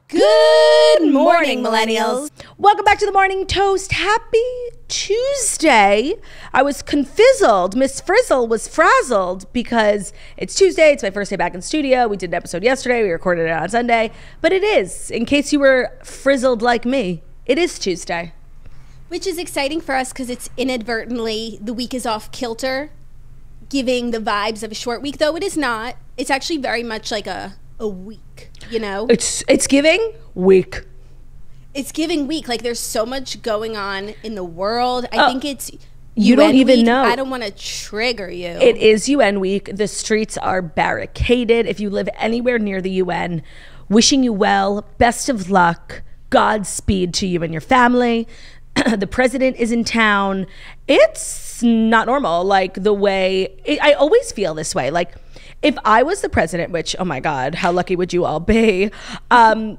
Good morning, millennials. Welcome back to the Morning Toast. Happy Tuesday. I was confizzled. Miss Frizzle was frazzled because it's Tuesday. It's my first day back in studio. We did an episode yesterday. We recorded it on Sunday. But it is, in case you were frizzled like me, it is Tuesday. Which is exciting for us because it's inadvertently, the week is off kilter, giving the vibes of a short week, though it is not. It's actually very much like a week, you know? It's giving week. It's giving week. Like, there's so much going on in the world. I think it's you UN don't even week. know. I don't want to trigger you. It is UN week. The streets are barricaded. If you live anywhere near the UN, wishing you well, best of luck, Godspeed to you and your family. The president is in town. It's not normal. Like, the way I always feel this way. Like, if I was the president, which, oh my God, how lucky would you all be? I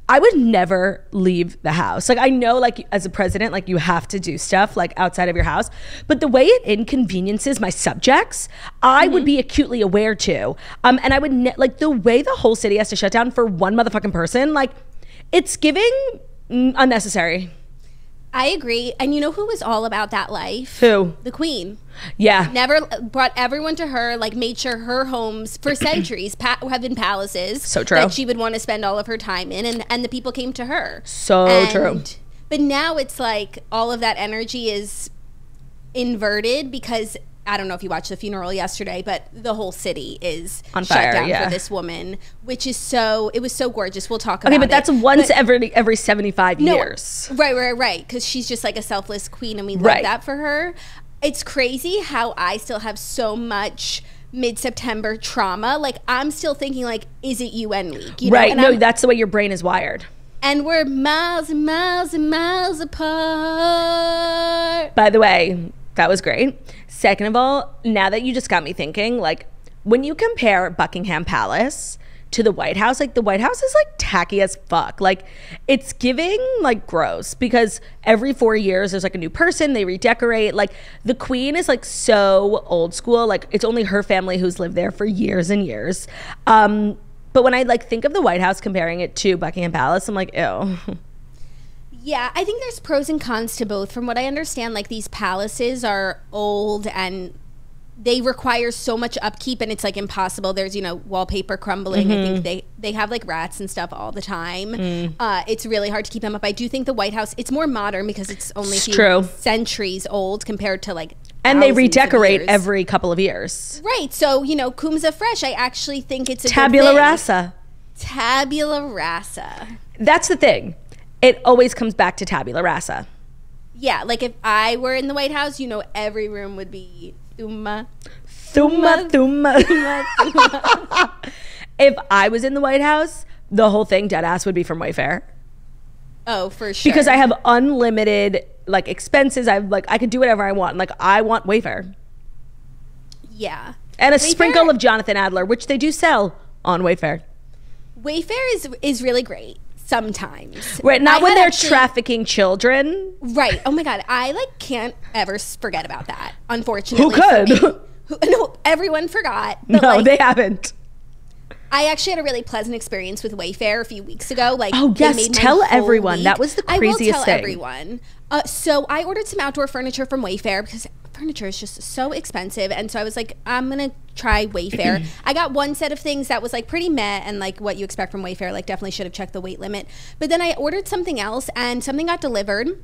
would never leave the house. Like, I know, like, as a president, like, you have to do stuff like outside of your house, but the way it inconveniences my subjects, I would be acutely aware to. And I would like, the way the whole city has to shut down for one motherfucking person, like, it's giving unnecessary. I agree. And you know who was all about that life? Who? The Queen. Yeah. Never brought everyone to her, like, made sure her homes for centuries have been palaces. So true. That she would want to spend all of her time in, and the people came to her. So true. But now it's like all of that energy is inverted because I don't know if you watched the funeral yesterday, but the whole city is on fire, shut down for this woman, which is it was so gorgeous. We'll talk about it. Okay, but that's once every 75 years. Right. Because she's just like a selfless queen, and we love that for her. It's crazy how I still have so much mid-September trauma. Like, I'm still thinking, like, is it UN week? You know? Right. No, that's the way your brain is wired. And we're miles and miles and miles apart. By the way, that was great. Second of all, now that you just got me thinking, like, when you compare Buckingham Palace to the White House, like, the White House is, like, tacky as fuck. Like, it's giving, like, gross, because every 4 years there's, like, a new person, they redecorate. Like, the Queen is, like, so old school. Like, it's only her family who's lived there for years and years. But when I, like, think of the White House comparing it to Buckingham Palace, I'm like, ew. Yeah, I think there's pros and cons to both. From what I understand, like, these palaces are old and they require so much upkeep, and it's, like, impossible. There's, you know, wallpaper crumbling. I think they have, like, rats and stuff all the time. It's really hard to keep them up. I do think the White House, it's more modern because it's only a few centuries old compared to, like, and they redecorate every couple of years. Right. So, you know, Kumza Fresh, I actually think it's a tabula good thing. rasa. Tabula rasa. That's the thing. It always comes back to tabula rasa. Yeah, like, if I were in the White House, you know, every room would be thumma. If I was in the White House, the whole thing, deadass, would be from Wayfair. Oh, for sure. Because I have unlimited, like, expenses. I could do whatever I want. Like, I want Wayfair. Yeah. And a sprinkle of Jonathan Adler, which they do sell on Wayfair. Wayfair is really great. Sometimes. Right, not when they're trafficking children. Right. Oh my God. I, like, can't ever forget about that, unfortunately. Who could? No, everyone forgot. But, no, like, they haven't. I actually had a really pleasant experience with Wayfair a few weeks ago. Like, oh yes, tell everyone. That was the craziest thing. I will tell everyone. So I ordered some outdoor furniture from Wayfair because furniture is just so expensive, and so I was like, I'm gonna try Wayfair. I got one set of things that was, like, pretty meh, and, like, what you expect from Wayfair. Like, definitely should have checked the weight limit. But then I ordered something else, and something got delivered,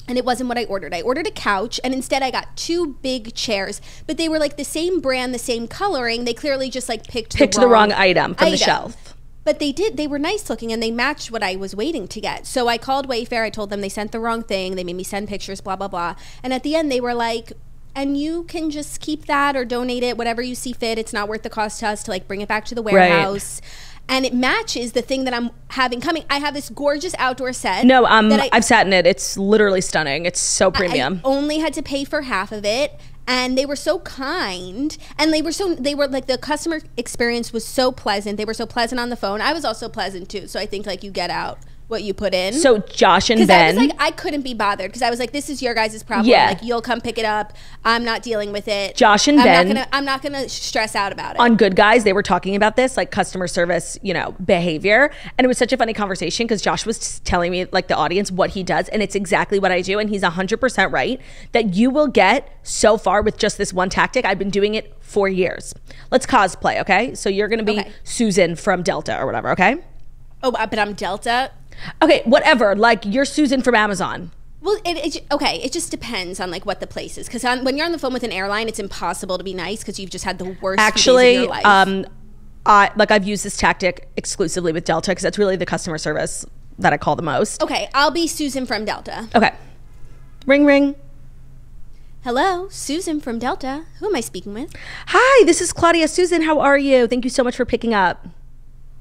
and it wasn't what I ordered. I ordered a couch, and instead I got 2 big chairs, but they were, like, the same brand, the same coloring. They clearly just, like, picked the wrong item from the shelf. But they were nice looking, and they matched what I was waiting to get. So I called Wayfair. I told them they sent the wrong thing. They made me send pictures, blah, blah, blah. And at the end, they were like, and you can just keep that or donate it, whatever you see fit. It's not worth the cost to us to, like, bring it back to the warehouse. Right. And it matches the thing that I'm having coming. I have this gorgeous outdoor set. No, I've sat in it. It's literally stunning. It's so premium. I only had to pay for half of it. And they were so kind, and they were like, the customer experience was so pleasant. They were so pleasant on the phone. I was also pleasant too. So I think, like, you get out what you put in. So Josh and Ben. I was like, I couldn't be bothered because I was like, this is your guys' problem. Yeah. Like, you'll come pick it up. I'm not dealing with it. Josh and Ben. I'm not gonna stress out about it. On Good Guys, they were talking about this, like customer service, behavior. And it was such a funny conversation because Josh was telling me, like the audience, what he does. And it's exactly what I do. And he's 100% right that you will get so far with just this one tactic. I've been doing it for years. Let's cosplay, okay? So you're going to be Susan from Delta or whatever, okay? Oh, but I'm Delta? Okay, whatever. Like, you're Susan from Amazon. Well, it just depends on like what the place is. Because when you're on the phone with an airline, it's impossible to be nice because you've just had the worst days of your life. I've used this tactic exclusively with Delta because that's really the customer service that I call the most. Okay, I'll be Susan from Delta. Okay. Ring, ring. Hello, Susan from Delta. Who am I speaking with? Hi, this is Claudia. Susan, how are you? Thank you so much for picking up.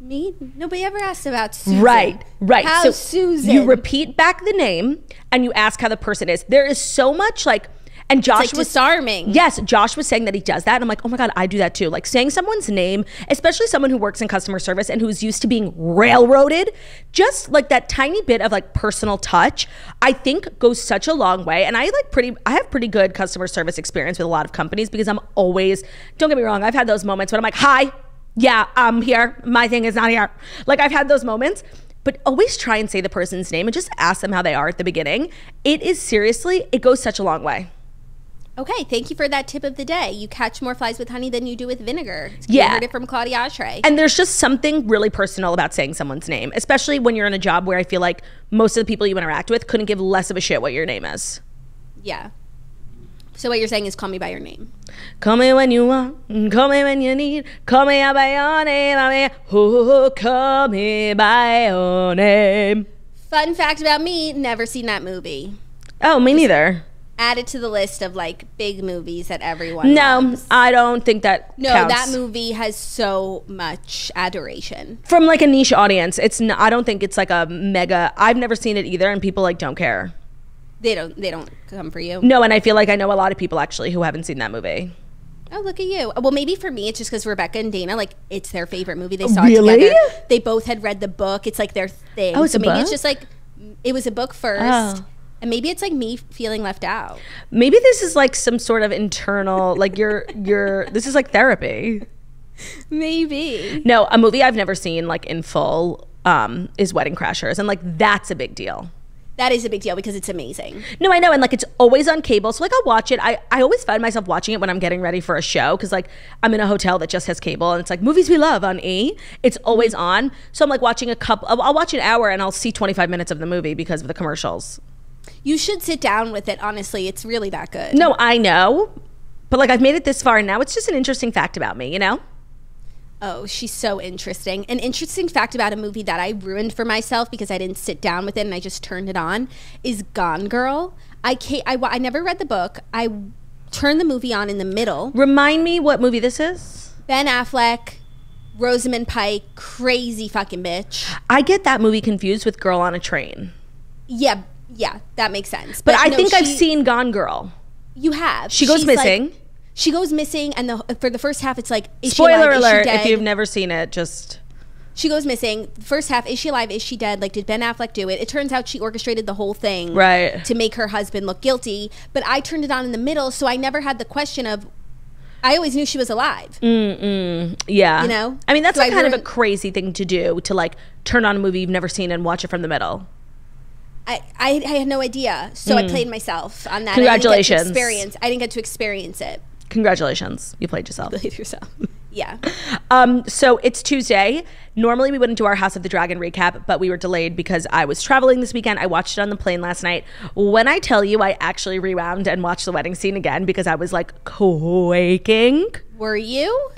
Me? Nobody ever asked about Susan. Right. How's so Susan? You repeat back the name and you ask how the person is. There is so much and Josh was disarming. Yes, Josh was saying that he does that. And I'm like, oh my God, I do that too. Like saying someone's name, especially someone who works in customer service and who's used to being railroaded, just like that tiny bit of like personal touch, I think goes such a long way. And I have pretty good customer service experience with a lot of companies because I'm always, don't get me wrong, I've had those moments when I'm like, hi, yeah, I'm here. My thing is not here. Like I've had those moments. But always try and say the person's name and just ask them how they are at the beginning. It goes such a long way. Okay, thank you for that tip of the day. You catch more flies with honey than you do with vinegar. Yeah. I heard it from Claudia Oshry. And there's just something really personal about saying someone's name, especially when you're in a job where I feel like most of the people you interact with couldn't give less of a shit what your name is. Yeah. So what you're saying is call me by your name. Call me when you want, call me when you need, call me out by your name, call me by your name. Fun fact about me, never seen that movie. Oh, me neither. Add it to the list of like big movies that everyone loves. I don't think that counts. That movie has so much adoration from like a niche audience. I don't think it's like a mega. I've never seen it either, and people like don't care. They don't come for you. No, and I feel like I know a lot of people actually who haven't seen that movie. Oh, look at you. Well, maybe for me, it's just because Rebecca and Dana, like, it's their favorite movie. They saw it together. They both had read the book. It's like their thing. Oh, it's a book? Maybe it's just like, it was a book first. Oh. And maybe it's like me feeling left out. Maybe this is like some sort of internal, like this is like therapy. Maybe. No, a movie I've never seen like in full is Wedding Crashers. And like, that's a big deal. That is a big deal because it's amazing. No, I know. And like, it's always on cable. So like, I'll watch it. I always find myself watching it when I'm getting ready for a show. Cause like I'm in a hotel that just has cable and it's like movies we love on E. It's always on. So I'm like watching I'll watch an hour and I'll see 25 minutes of the movie because of the commercials. You should sit down with it. Honestly, it's really that good. No, I know. But like, I've made it this far and now it's just an interesting fact about me, you know? Oh, she's so interesting. An interesting fact about a movie that I ruined for myself because I didn't sit down with it and I just turned it on is Gone Girl. I never read the book. I turned the movie on in the middle. Remind me what movie this is. Ben Affleck, Rosamund Pike, crazy fucking bitch. I get that movie confused with Girl on a Train. Yeah, that makes sense. But I think I've seen Gone Girl. You have. She goes missing. Like, she goes missing, and for the first half, it's like, is spoiler she alive? alert! Is she dead? If you've never seen it, just she goes missing. First half, is she alive? Is she dead? Like, did Ben Affleck do it? It turns out she orchestrated the whole thing, right, to make her husband look guilty. But I turned it on in the middle, so I never had the question of. I always knew she was alive. Yeah, you know. I mean, that's so kind of a crazy thing to do, to like turn on a movie you've never seen and watch it from the middle. I had no idea, so I played myself on that. Congratulations! I didn't get to experience it. Congratulations, you played yourself. You played yourself. Yeah. So it's Tuesday. Normally we wouldn't do our House of the Dragon recap, but we were delayed because I was traveling this weekend. I watched it on the plane last night. When I tell you, I actually rewound and watched the wedding scene again because I was like quaking. Were you?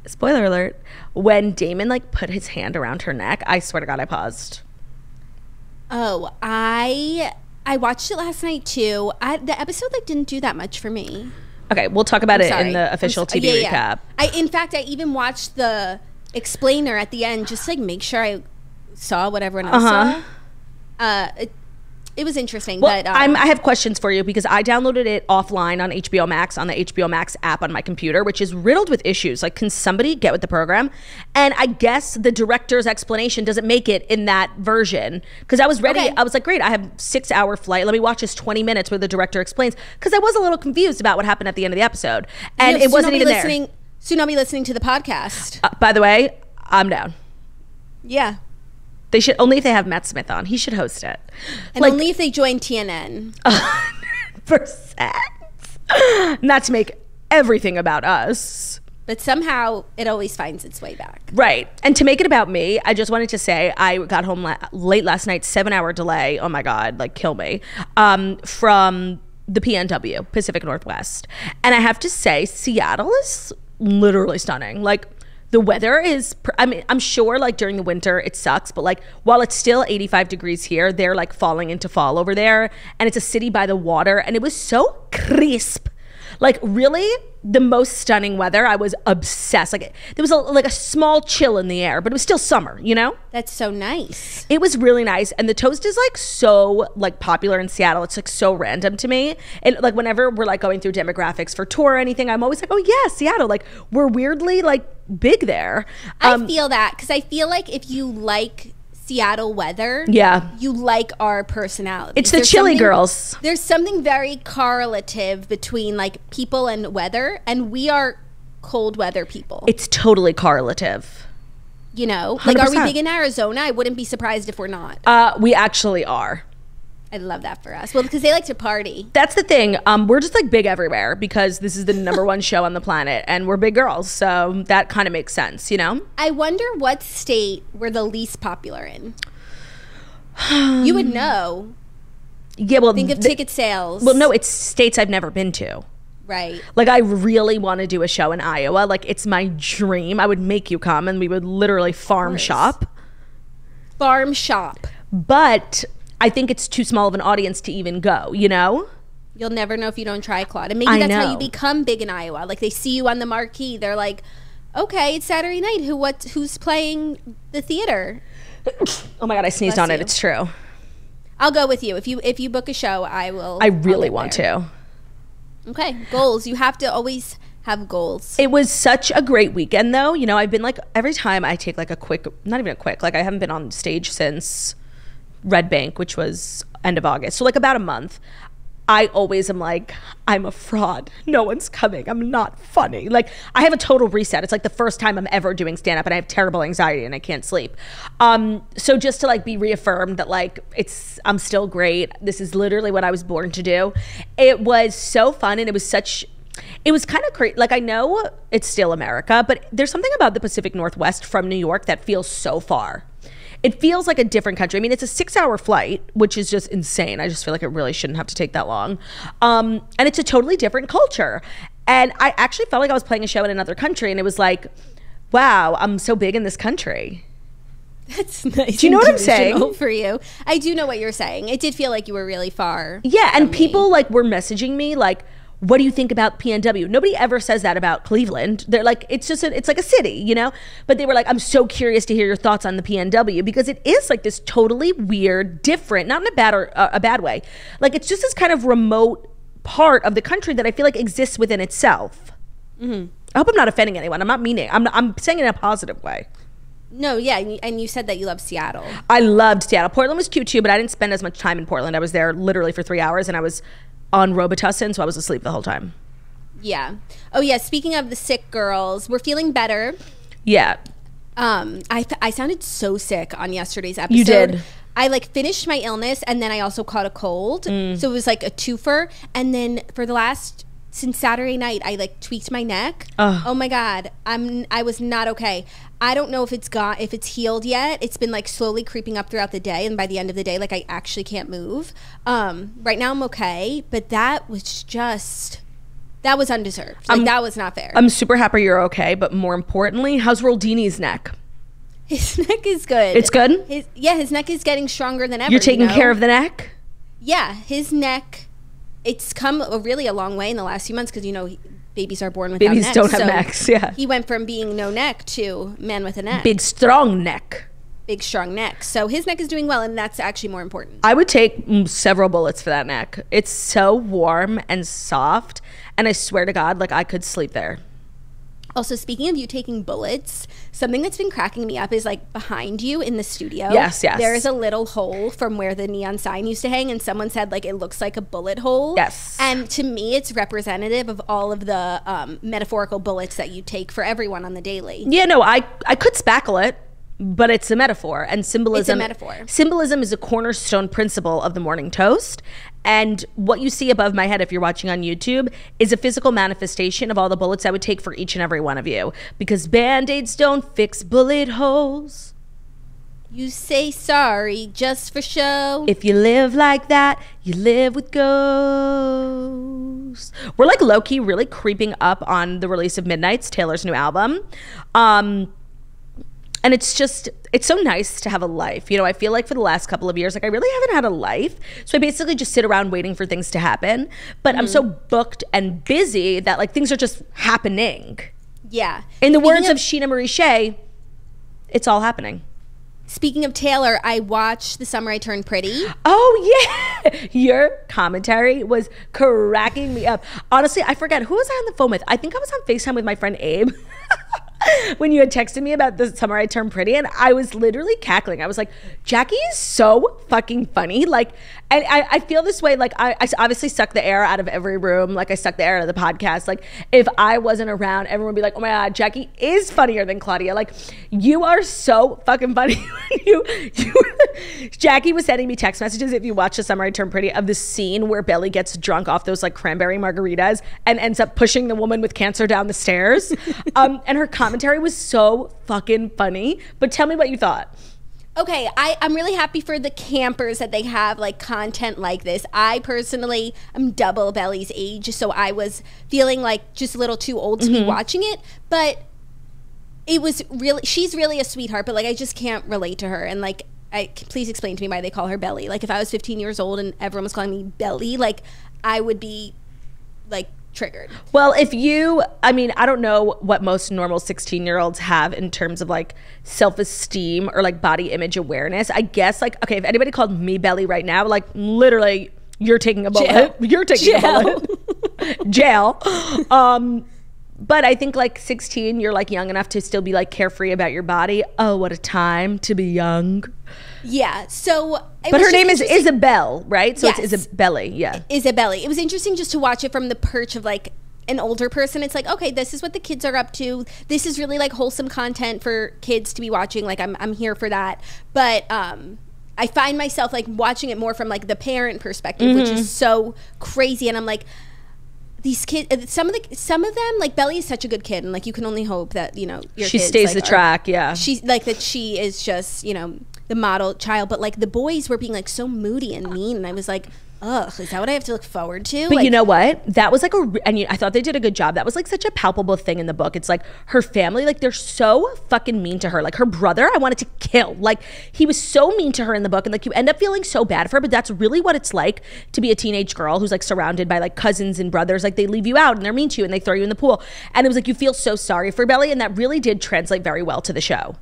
Spoiler alert, when Damon like put his hand around her neck, I swear to God, I paused. Oh, I watched it last night too. The episode like didn't do that much for me. Okay, we'll talk about it in the official TV recap. In fact, I even watched the explainer at the end just to like make sure I saw what everyone else saw. interesting. Well, but I have questions for you because I downloaded it offline on HBO Max, on the HBO Max app on my computer, which is riddled with issues. Like, can somebody get with the program? And I guess the director's explanation doesn't make it in that version, because I was ready. Okay. I was like, great, I have 6-hour flight. Let me watch this 20 minutes where the director explains, because I was a little confused about what happened at the end of the episode. And it wasn't even there. Soon I'll be listening to the podcast. By the way, I'm down. Yeah. They should, only if they have Matt Smith on. He should host it. And like, only if they join TNN. 100%. Not to make everything about us. But somehow it always finds its way back. Right. And to make it about me, I just wanted to say I got home late last night, 7-hour delay. Oh my God, like kill me. From the PNW, Pacific Northwest. And I have to say, Seattle is literally stunning. Like, the weather is, I mean, I'm sure like during the winter it sucks, but like while it's still 85 degrees here, they're like falling into fall over there. And it's a city by the water. And it was so crisp. Like, really the most stunning weather. I was obsessed. Like, there was a small chill in the air, but it was still summer, you know? That's so nice. It was really nice. And the toast is like so like popular in Seattle. It's like so random to me. And like whenever we're like going through demographics for tour or anything, I'm always like, oh yeah, Seattle. Like, we're weirdly like big there. I feel that, because I feel like if you like Seattle weather, yeah, you like our personality. It's the chilly girls. There's something very correlative between like people and weather, and we are cold weather people. It's totally correlative. You know, 100%. like, are we big in Arizona? I wouldn't be surprised if we're not. We actually are. I love that for us. Well, because they like to party. That's the thing. We're just like big everywhere because this is the #1 show on the planet, and we're big girls, so that kind of makes sense, you know? I wonder what state we're the least popular in. You would know. Yeah, well, think of ticket sales. Well, no, it's states I've never been to. Right. Like, I really want to do a show in Iowa. Like, it's my dream. I would make you come, and we would literally farm shop. Farm shop. But I think it's too small of an audience to even go, you know? You'll never know if you don't try, Claude. And maybe that's how you become big in Iowa. Like, they see you on the marquee. They're like, okay, it's Saturday night. Who's playing the theater? Oh my God, I sneezed on it. It's true. I'll go with you. If you book a show, I will. I really want to. Okay, goals. You have to always have goals. It was such a great weekend, though. You know, I've been like, every time I take like not even a quick, like I haven't been on stage since Red Bank, which was end of August. So like about a month. I always am like, I'm a fraud. No one's coming. I'm not funny. Like, I have a total reset. It's like the first time I'm ever doing stand-up, and I have terrible anxiety and I can't sleep. So just to like be reaffirmed that like I'm still great. This is literally what I was born to do. It was so fun, and it was kind of crazy. Like, I know it's still America, but there's something about the Pacific Northwest from New York that feels so far. It feels like a different country. I mean, it's a 6-hour flight, which is just insane. I just feel like it really shouldn't have to take that long. And it's a totally different culture. And I actually felt like I was playing a show in another country, and it was like, wow, I'm so big in this country. That's nice. Do you know what I'm saying? For you, I do know what you're saying. It did feel like you were really far. Yeah, and people like were messaging me like, what do you think about PNW? Nobody ever says that about Cleveland. They're like, it's like a city, you know? But they were like, I'm so curious to hear your thoughts on the PNW, because it is like this totally weird, different, not in a bad way. Like, it's just this kind of remote part of the country that I feel like exists within itself. Mm-hmm. I hope I'm not offending anyone. I'm not meaning. I'm saying it in a positive way. No, yeah, and you said that you love Seattle. I loved Seattle. Portland was cute too, but I didn't spend as much time in Portland. I was there literally for 3 hours, and I was on Robitussin, so I was asleep the whole time. Yeah. Oh yeah, speaking of the sick girls, we're feeling better. Yeah. I sounded so sick on yesterday's episode. You did. I like finished my illness, and then I also caught a cold. So it was like a twofer. And then since Saturday night, I like tweaked my neck. Oh my God. I was not okay. I don't know if it's healed yet. It's been like slowly creeping up throughout the day, and by the end of the day, like, I actually can't move. Right now I'm okay, but that was undeserved. Like, that was not fair. I'm super happy you're okay, but more importantly, how's Roldini's neck? His neck is good. It's good? His neck is getting stronger than ever. You're taking care of the neck? Yeah, his neck, it's come really a long way in the last few months, because, you know, babies are born without necks. Babies don't have necks, yeah. He went from being no neck to man with a neck. Big, strong neck. big strong neck. So his neck is doing well, and that's actually more important. I would take several bullets for that neck. It's so warm and soft, and I swear to God, like I could sleep there. Also, speaking of you taking bullets, something that's been cracking me up is like behind you in the studio. Yes. There is a little hole from where the neon sign used to hang, and someone said like it looks like a bullet hole. Yes. And to me, it's representative of all of the metaphorical bullets that you take for everyone on the daily. Yeah, no, I could spackle it, but it's a metaphor, and symbolism. It's a metaphor. Symbolism is a cornerstone principle of the morning toast. And what you see above my head, if you're watching on YouTube, is a physical manifestation of all the bullets I would take for each and every one of you. Because Band-Aids don't fix bullet holes. You say sorry just for show. If you live like that, you live with ghosts. We're like low-key really creeping up on the release of Midnight's, Taylor's new album. And it's so nice to have a life. You know, I feel like for the last couple of years, like I really haven't had a life. So I basically just sit around waiting for things to happen. But I'm so booked and busy that like things are just happening. Yeah. In the words of Sheena Marie Shea, it's all happening. Speaking of Taylor, I watched The Summer I Turned Pretty. Oh, yeah. Your commentary was cracking me up. Honestly, I forget. Who was I on the phone with? I think I was on FaceTime with my friend Abe. When you had texted me about The Summer I Turned Pretty, and I was literally cackling. I was like, Jackie is so fucking funny. Like, and I feel this way. Like, I obviously suck the air out of every room. Like, I suck the air out of the podcast. Like, if I wasn't around, everyone would be like, oh my God, Jackie is funnier than Claudia. Like, you are so fucking funny. Jackie was sending me text messages, if you watch The Summer I Turned Pretty, of the scene where Belly gets drunk off those like cranberry margaritas and ends up pushing the woman with cancer down the stairs. And her commentary was so fucking funny. But tell me what you thought. Okay, I'm really happy for the campers that they have like content like this. I personally am double Belly's age, so I was feeling like just a little too old to be watching it. But it was really, she's really a sweetheart, but like I just can't relate to her. And like, please explain to me why they call her Belly. Like if I was 15 years old and everyone was calling me Belly, like I would be like triggered. Well, I mean, I don't know what most normal 16-year-olds have in terms of like self-esteem or like body image awareness. I guess like, okay, if anybody called me Belly right now, like literally you're taking a bullet. Jail. You're taking a bullet. Jail. But I think like 16, you're like young enough to still be like carefree about your body. Oh, what a time to be young. Yeah. So, but her name is Isabel, right? So yes. It's Isabelli. Yeah. Isabelli. It was interesting just to watch it from the perch of like an older person. It's like, okay, this is what the kids are up to. This is really like wholesome content for kids to be watching. Like I'm here for that. But I find myself like watching it more from like the parent perspective, which is so crazy. And I'm like, these kids, some of them, like Belly is such a good kid, and like you can only hope that your she kids, stays like, the track. Yeah, she's like that. She is just the model child, but like the boys were being like so moody and mean, and I was like, ugh, is that what I have to look forward to? But like, you know what? That was like I thought they did a good job. That was like such a palpable thing in the book. It's like her family, like they're so fucking mean to her. Like her brother, I wanted to kill. Like he was so mean to her in the book, and like you end up feeling so bad for her, but that's really what it's like to be a teenage girl who's like surrounded by like cousins and brothers. Like they leave you out and they're mean to you and they throw you in the pool. And it was like you feel so sorry for Belly, and that really did translate very well to the show.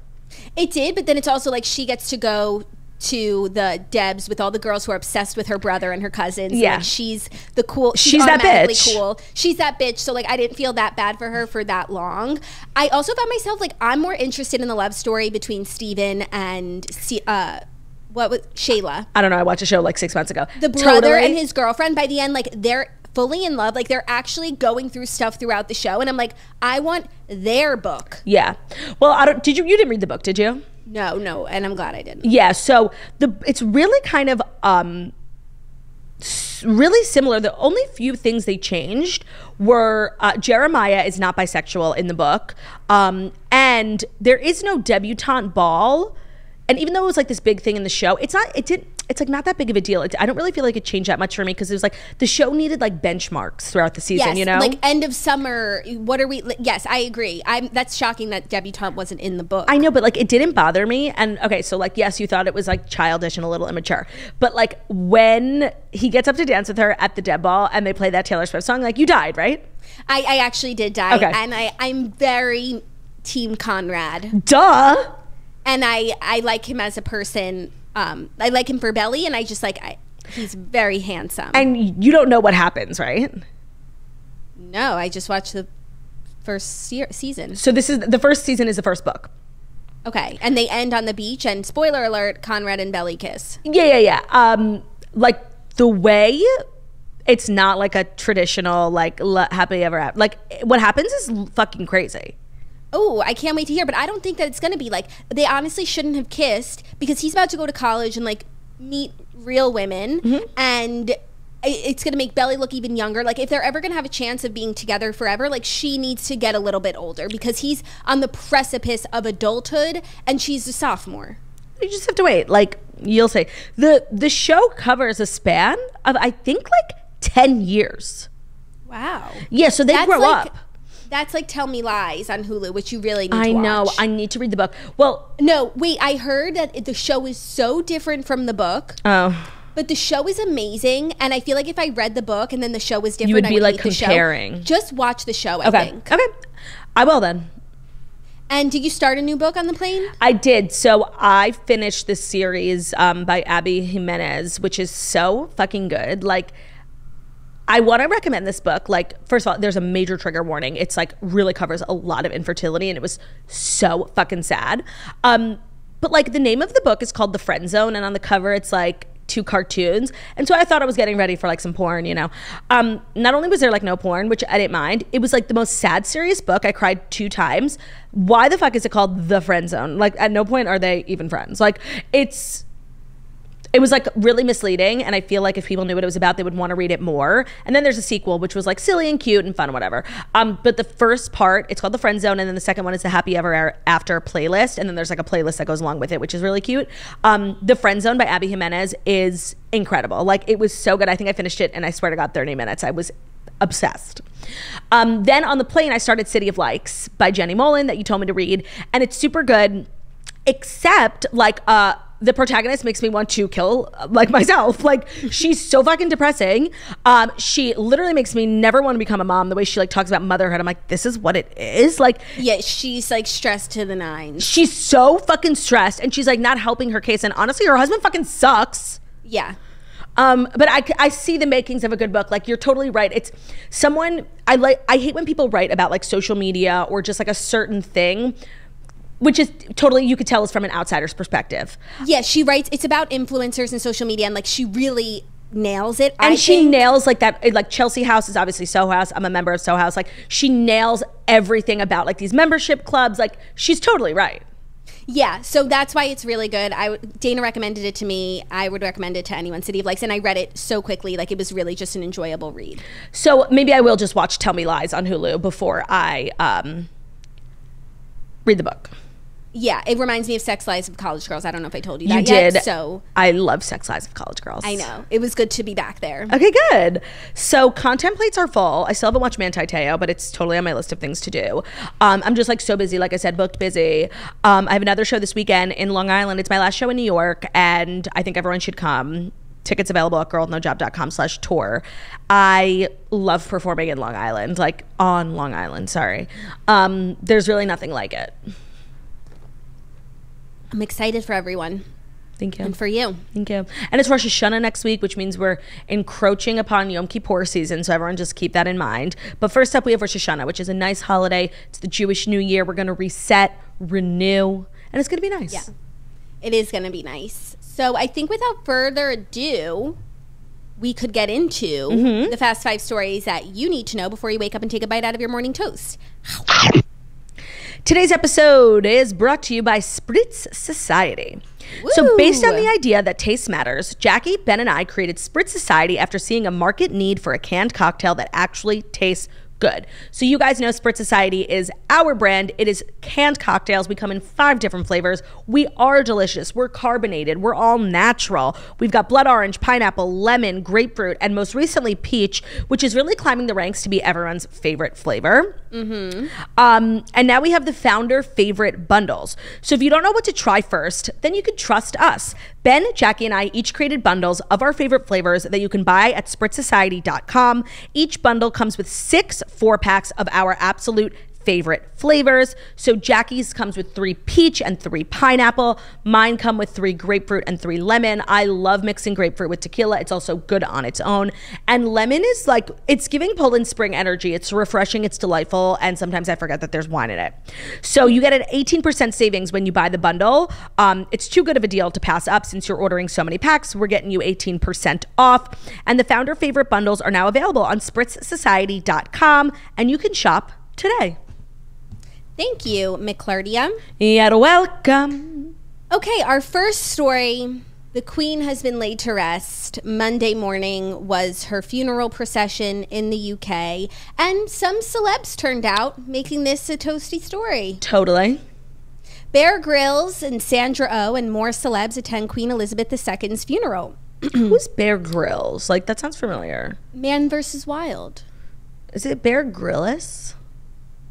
It did, but then it's also like she gets to go to the Debs with all the girls who are obsessed with her brother and her cousins. Yeah. Like she's the cool. She's that bitch. Cool. She's that bitch. So like I didn't feel that bad for her for that long. I also found myself like I'm more interested in the love story between Steven and what was Shayla. I don't know. I watched a show like 6 months ago. The brother and his girlfriend. By the end, like they're fully in love. Like they're actually going through stuff throughout the show, and I'm like, I want their book. Yeah. Well, you didn't read the book, did you? No, and I'm glad I didn't. Yeah, so it's really kind of really similar. The only few things they changed were Jeremiah is not bisexual in the book, and there is no debutante ball. And even though it was like this big thing in the show, it's like not that big of a deal. I don't really feel like it changed that much for me because it was like the show needed like benchmarks throughout the season, yes, like end of summer. What are we? Yes, I agree. That's shocking that debutante wasn't in the book. I know, but like it didn't bother me. And okay, so like yes, you thought it was like childish and a little immature, but like when he gets up to dance with her at the Deb ball and they play that Taylor Swift song, like you died, right? I actually did die, okay. And I'm very Team Conrad. Duh. And I like him as a person. I like him for Belly, and I just he's very handsome. And you don't know what happens, right? No, I just watched the first season. So the first season is the first book. Okay, and they end on the beach, and spoiler alert, Conrad and Belly kiss. Yeah. Like the way it's not like a traditional like happily ever after. Like what happens is fucking crazy. Oh, I can't wait to hear, but I don't think that it's going to be like, they honestly shouldn't have kissed because he's about to go to college and like meet real women, and it's going to make Belly look even younger. Like if they're ever going to have a chance of being together forever, like she needs to get a little bit older because he's on the precipice of adulthood and she's a sophomore. You just have to wait. Like you'll say the show covers a span of I think like 10 years. Wow. Yeah, so they grow up. That's like Tell Me Lies on Hulu, which you really need to watch. I know. I need to read the book. Well, no, wait. I heard that the show is so different from the book. Oh. But the show is amazing, and I feel like if I read the book and then the show was different, you would be I would like hate comparing. The show. Just watch the show, I okay. think. Okay. I will then. And did you start a new book on the plane? I did. So I finished this series by Abby Jimenez, which is so fucking good. Like, I want to recommend this book. Like, first of all, there's a major trigger warning. It's like really covers a lot of infertility, and it was so fucking sad. But like the name of the book is called The Friend Zone, and on the cover it's like 2 cartoons. And so I thought I was getting ready for like some porn, you know. Not only was there like no porn, which I didn't mind, it was like the most sad, serious book. I cried 2 times. Why the fuck is it called The Friend Zone? Like at no point are they even friends. Like it was like really misleading, and I feel like if people knew what it was about, they would want to read it more. And then there's a sequel, which was like silly and cute and fun, whatever. But the first part, it's called The Friend Zone, and then the second one is the Happy Ever After playlist, and then there's like a playlist that goes along with it, which is really cute. The Friend Zone by Abby Jimenez is incredible. Like it was so good. I think I finished it, and I swear to God, 30 minutes. I was obsessed. Then on the plane, I started City of Likes by Jenny Mollen that you told me to read, and it's super good, except like the protagonist makes me want to kill like myself. Like she's so fucking depressing. She literally makes me never want to become a mom. The way she like talks about motherhood, I'm like, this is what it is. Like, yeah, she's like stressed to the nines. She's so fucking stressed, and she's like not helping her case. And honestly, her husband fucking sucks. Yeah. But I see the makings of a good book. Like you're totally right. It's someone I hate when people write about like social media or just like a certain thing, which is totally, you could tell is from an outsider's perspective. Yeah, she writes, it's about influencers and social media, and like she really nails it. And she nails like that, like Chelsea House is obviously Soho House. I'm a member of Soho House. Like she nails everything about like these membership clubs. Like she's totally right. Yeah, so that's why it's really good. Dana recommended it to me. I would recommend it to anyone, City of Likes, and I read it so quickly. Like it was really just an enjoyable read. So maybe I will just watch Tell Me Lies on Hulu before I read the book. Yeah, it reminds me of Sex Lives of College Girls. I don't know if I told you that yet. You did. So I love Sex Lives of College Girls. I know. It was good to be back there. Okay, good. So content plates are full. I still haven't watched Manti Te'o, but it's totally on my list of things to do. I'm just like so busy. Like I said, booked busy. I have another show this weekend in Long Island. It's my last show in New York, and I think everyone should come. Tickets available at girlwithnojob.com/tour. I love performing in Long Island, like on Long Island, sorry. There's really nothing like it. I'm excited for everyone. Thank you. And for you. Thank you. And it's Rosh Hashanah next week, which means we're encroaching upon Yom Kippur season, so everyone just keep that in mind. But first up, we have Rosh Hashanah, which is a nice holiday. It's the Jewish New Year. We're going to reset, renew, and it's going to be nice. Yeah, it is going to be nice. So I think without further ado, we could get into the fast 5 stories that you need to know before you wake up and take a bite out of your morning toast. Today's episode is brought to you by Spritz Society. Woo! So based on the idea that taste matters, Jackie, Ben, and I created Spritz Society after seeing a market need for a canned cocktail that actually tastes good. So you guys know Spritz Society is our brand. It is canned cocktails. We come in 5 different flavors. We are delicious. We're carbonated. We're all natural. We've got blood orange, pineapple, lemon, grapefruit, and most recently peach, which is really climbing the ranks to be everyone's favorite flavor. And now we have the founder favorite bundles. So if you don't know what to try first, then you can trust us. Ben, Jackie, and I each created bundles of our favorite flavors that you can buy at spritzsociety.com. Each bundle comes with 6 4-packs of our absolute favorite flavors. So Jackie's comes with 3 peach and 3 pineapple. Mine come with 3 grapefruit and 3 lemon. I love mixing grapefruit with tequila. It's also good on its own. And lemon is like, it's giving Poland spring energy. It's refreshing, it's delightful, and sometimes I forget that there's wine in it. So you get an 18% savings when you buy the bundle. It's too good of a deal to pass up since you're ordering so many packs. We're getting you 18% off. And the founder favorite bundles are now available on spritzsociety.com, and you can shop today. Thank you, McClardia. You're welcome. Okay, our first story. The Queen has been laid to rest. Monday morning was her funeral procession in the UK, and some celebs turned out, making this a toasty story. Totally. Bear Grylls and Sandra Oh and more celebs attend Queen Elizabeth II's funeral. Who's Bear Grylls? Like, that sounds familiar. Man vs. Wild. Is it Bear Grylls?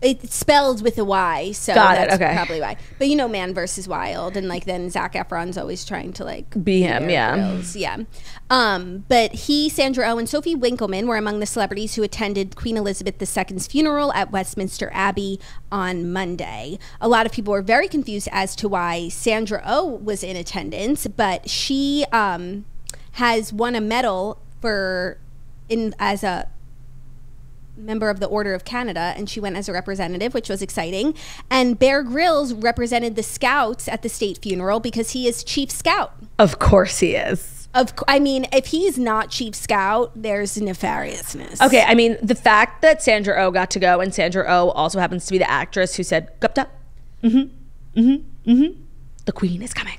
It's spelled with a Y, so Got that's it, okay. probably why. But you know Man vs. Wild, and like then Zac Efron's always trying to like be him, yeah. Grylls. Yeah. But he, Sandra Oh, and Sophie Winkleman were among the celebrities who attended Queen Elizabeth II's funeral at Westminster Abbey on Monday. A lot of people were very confused as to why Sandra Oh was in attendance, but she has won a medal as a member of the Order of Canada, and she went as a representative, which was exciting. And Bear Grylls represented the Scouts at the state funeral because he is Chief Scout. Of course he is. I mean, if he's not Chief Scout, there's nefariousness. Okay, I mean, the fact that Sandra Oh got to go, and Sandra Oh also happens to be the actress who said, Gupta, the Queen is coming,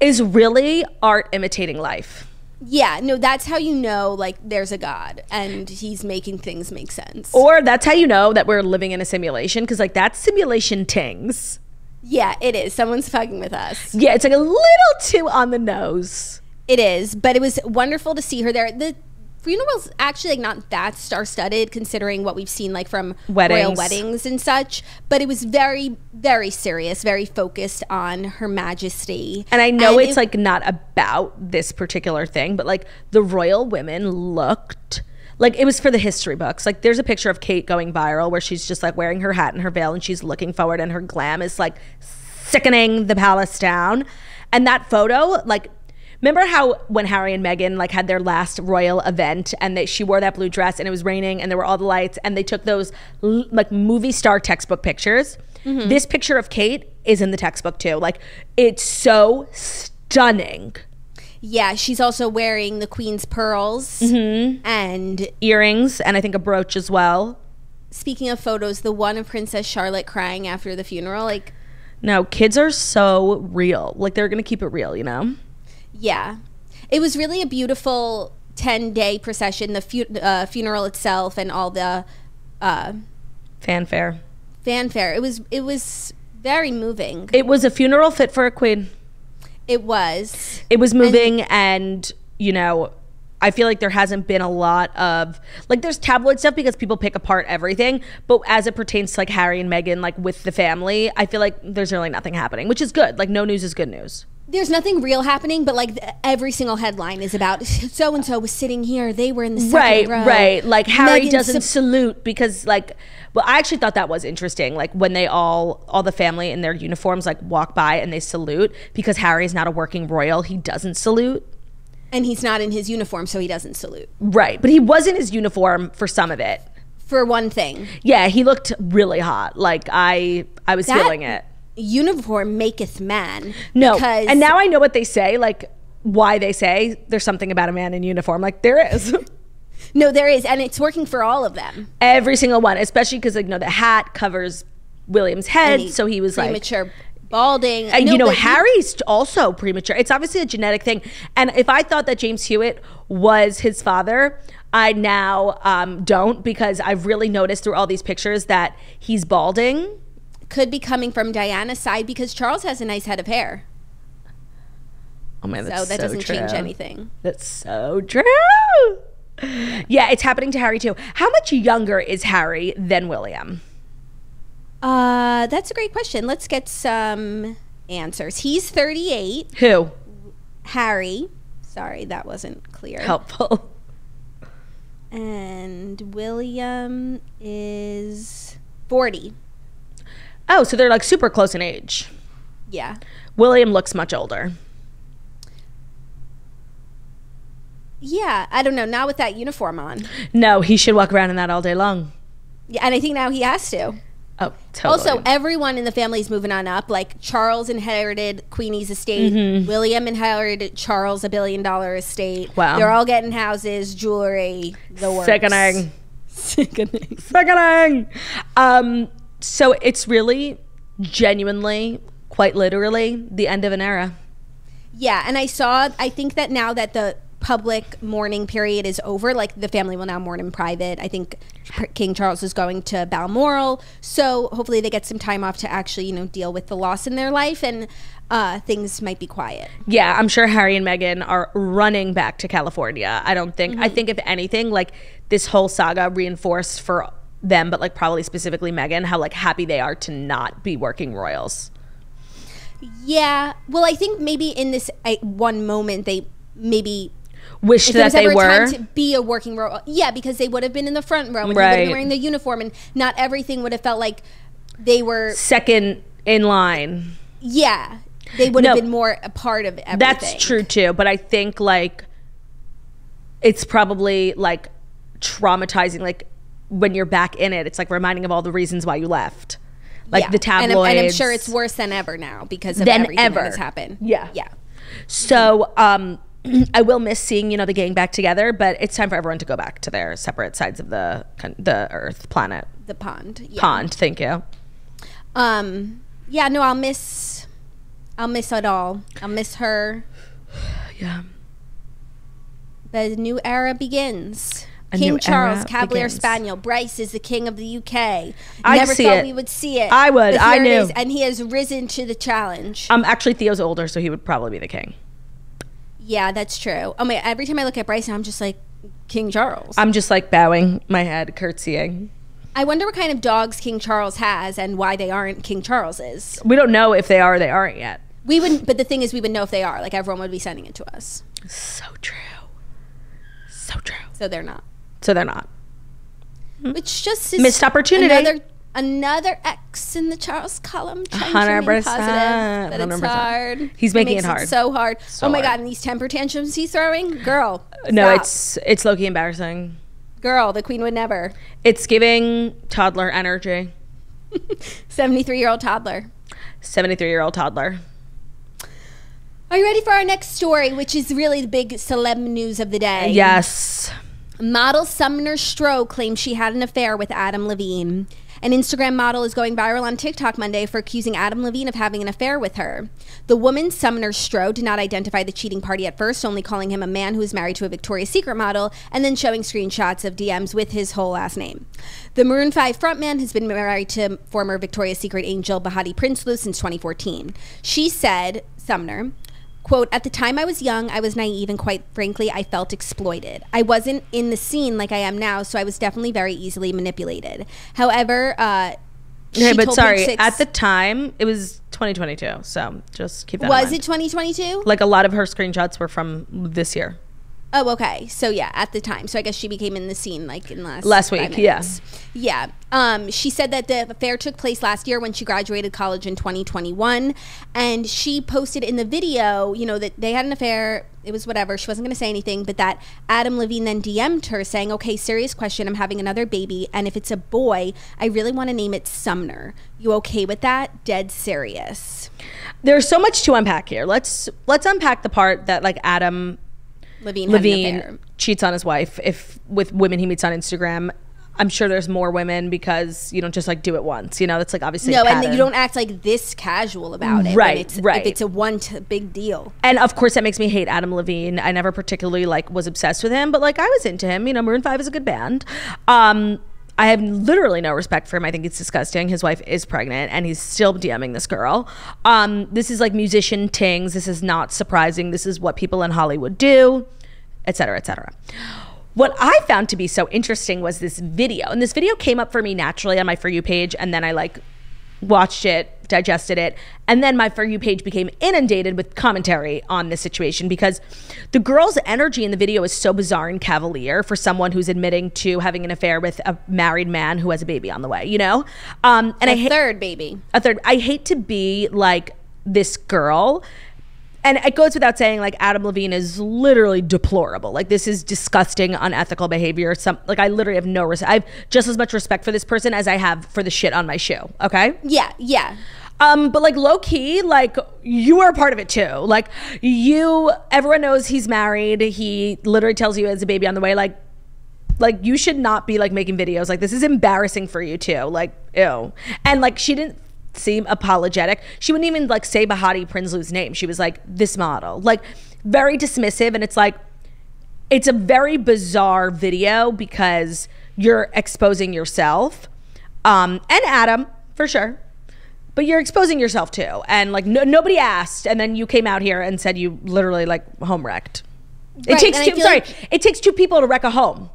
is really art imitating life. Yeah, no, that's how you know, like, there's a God and he's making things make sense. Or that's how you know that we're living in a simulation, because, like, that's simulation tings. Yeah, it is. Someone's fucking with us. Yeah, it's like a little too on the nose. It is, but it was wonderful to see her there. The funeral's actually like not that star-studded considering what we've seen like from royal weddings and such, but it was very, very serious, very focused on Her Majesty. And I know it's like not about this particular thing, but like the royal women looked like it was for the history books. Like there's a picture of Kate going viral where she's just like wearing her hat and her veil and she's looking forward and her glam is like sickening the palace down. And that photo, like, remember how when Harry and Meghan like had their last royal event and she wore that blue dress and it was raining and there were all the lights and they took those like movie star textbook pictures? Mm-hmm. This picture of Kate is in the textbook too. Like it's so stunning. Yeah, she's also wearing the Queen's pearls and earrings and I think a brooch as well. Speaking of photos, the one of Princess Charlotte crying after the funeral, like, no, kids are so real. Like they're gonna keep it real, you know? Yeah, it was really a beautiful 10-day procession. The funeral itself and all the fanfare. It was very moving. It was a funeral fit for a queen. It was. It was moving, and you know, I feel like there hasn't been a lot of like there's tabloid stuff because people pick apart everything, but as it pertains to like Harry and Meghan, like with the family, I feel like there's really nothing happening, which is good. Like no news is good news. There's nothing real happening, but like every single headline is about so and so was sitting here. They were in the second row. Right. Like Harry doesn't salute because like, well, I actually thought that was interesting. Like when they all the family in their uniforms like walk by and they salute because Harry's not a working royal. He doesn't salute. And he's not in his uniform, so he doesn't salute. Right. But he was in his uniform for some of it. For one thing. Yeah, he looked really hot. Like I was feeling it. Uniform maketh man. No, and now I know what they say, like why they say there's something about a man in uniform. Like there is. No, there is, and it's working for all of them. Every single one, especially because like the hat covers William's head, so he was premature balding. And you know, Harry's also premature. It's obviously a genetic thing. And if I thought that James Hewitt was his father, I now don't, because I've really noticed through all these pictures that he's balding. Could be coming from Diana's side because Charles has a nice head of hair. Oh man, that's so that doesn't true. Change anything. That's so true. Yeah, it's happening to Harry too. How much younger is Harry than William? That's a great question. Let's get some answers. He's 38. Who? Harry. Sorry, that wasn't clear. Helpful. And William is 40. Oh, so they're like super close in age. Yeah. William looks much older. Yeah, I don't know. Not with that uniform on. No, he should walk around in that all day long. Yeah, and I think now he has to. Oh, totally. Also, everyone in the family is moving on up. Like, Charles inherited Queenie's estate. Mm-hmm. William inherited Charles $1 billion estate. Wow. They're all getting houses, jewelry, the works. Sickening. So it's really, genuinely, quite literally, the end of an era. Yeah, and I think that now that the public mourning period is over, like, the family will now mourn in private. I think King Charles is going to Balmoral, so hopefully they get some time off to actually, you know, deal with the loss in their life, and things might be quiet. Yeah, I'm sure Harry and Meghan are running back to California. I think if anything, like, this whole saga reinforced for them, but like probably specifically Meghan, how like happy they are to not be working royals. Yeah, well, I think maybe in this one moment they maybe wished that they were time to be a working royal. Yeah, because they would have been in the front row and they would have been wearing the uniform, and not everything would have felt like they were second in line. Yeah, they would have been more a part of everything. That's true too, but I think like it's probably like traumatizing, like when you're back in it, it's like reminding of all the reasons why you left, like the tabloids. And I'm sure it's worse than ever now because of everything that has happened. Yeah. So I will miss seeing, you know, the gang back together, but it's time for everyone to go back to their separate sides of the Earth, planet, the pond. Yeah. Pond. Thank you. Yeah. No, I'll miss it all. I'll miss her. Yeah. The new era begins. King Charles, Cavalier Spaniel. Bryce is the king of the UK. Never thought we would see it. I would. I knew. And he has risen to the challenge. Actually, Theo's older, so he would probably be the king. Yeah, that's true. Oh my! Every time I look at Bryce, I'm just like, King Charles. I'm just like bowing my head, curtsying. I wonder what kind of dogs King Charles has and why they aren't King Charles's. We don't know if they are or they aren't yet. We wouldn't, but the thing is, we would know if they are. Like, everyone would be sending it to us. So true. So true. So they're not. Which just is missed opportunity. Another X in the Charles column. 100%. But it's hard. He's making it hard. So hard. Oh my God! And these temper tantrums he's throwing, girl. No, stop. it's low-key embarrassing. Girl, the queen would never. It's giving toddler energy. 73-year-old toddler. 73-year-old toddler. Are you ready for our next story, which is really the big celeb news of the day? Yes. Model Sumner Stroh claims she had an affair with Adam Levine. An Instagram model is going viral on TikTok Monday for accusing Adam Levine of having an affair with her. The woman, Sumner Stroh, did not identify the cheating party at first, only calling him a man who is married to a Victoria's Secret model, and then showing screenshots of DMs with his whole last name. The Maroon 5 frontman has been married to former Victoria's Secret angel Vempati Prinsloo since 2014. She said, Sumner, quote, "At the time I was young, I was naive, and quite frankly, I felt exploited. I wasn't in the scene like I am now, so I was definitely very easily manipulated. However, at the time, it was 2022, so just keep that in mind. Was it 2022? Like, a lot of her screenshots were from this year. Oh, okay. So, yeah, at the time. So, I guess she became in the scene, like, in last week, yes. Yeah. She said that the affair took place last year when she graduated college in 2021. And she posted in the video, you know, that they had an affair. It was whatever. She wasn't going to say anything. But that Adam Levine then DM'd her saying, okay, serious question. I'm having another baby. And if it's a boy, I really want to name it Sumner. You okay with that? Dead serious. There's so much to unpack here. Let's unpack the part that, like, Adam Levine cheats on his wife with women he meets on Instagram. I'm sure there's more women because you don't just like do it once, you know. That's like obviously no, and you don't act like this casual about it, right? If it's a big deal, and of course that makes me hate Adam Levine. I never particularly like was obsessed with him, but like I was into him. You know, Maroon 5 is a good band. I have literally no respect for him. I think it's disgusting. His wife is pregnant and he's still DMing this girl. This is like musician tings. This is not surprising. This is what people in Hollywood do, etc., etc. What I found to be so interesting was this video. And this video came up for me naturally on my For You page. And then I like watched it digested it. And then my For You page became inundated with commentary on this situation because the girl's energy in the video is so bizarre and cavalier for someone who's admitting to having an affair with a married man who has a baby on the way, you know? And a third baby. A third. I hate to be like this girl. And it goes without saying, like, Adam Levine is literally deplorable. Like, this is disgusting, unethical behavior. I literally have no respect. I have just as much respect for this person as I have for the shit on my shoe. Okay? Yeah, yeah. But like low key, like you are a part of it too. Like everyone knows he's married. He literally tells you he has a baby on the way. Like you should not be like making videos. Like this is embarrassing for you too. Like, ew. And like she didn't seem apologetic. She wouldn't even like say Bahati Prinsloo's name. She was like, this model, like very dismissive. And it's like, it's a very bizarre video because you're exposing yourself and Adam for sure, but you're exposing yourself too. And like nobody asked. And then you came out here and said you literally like home wrecked. It takes two, it takes two people to wreck a home.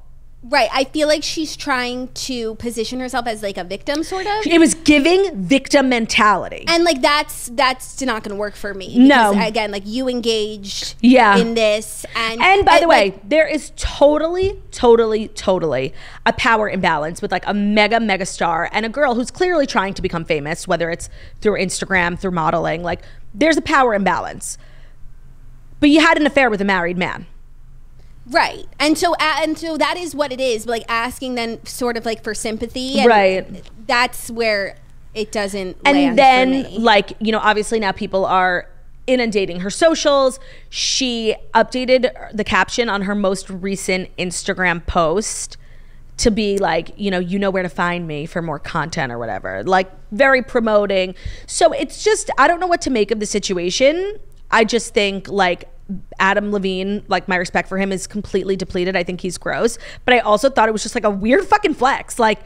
Right. I feel like she's trying to position herself as like a victim, sort of. It was giving victim mentality. And like that's not going to work for me. No. Because, again, like you engaged in this. And by the way, there is totally a power imbalance with like a mega star and a girl who's clearly trying to become famous, whether it's through Instagram, through modeling. Like there's a power imbalance. But you had an affair with a married man. Right. And so that is what it is. But like asking then sort of like for sympathy. And right. That's where it doesn't and land then for me. Like, you know, obviously now people are inundating her socials. She updated the caption on her most recent Instagram post to be like, you know where to find me for more content or whatever. Like very promoting. So it's just, I don't know what to make of the situation. I just think like Adam Levine, like my respect for him is completely depleted. I think he's gross, but I also thought it was just like a weird fucking flex. Like,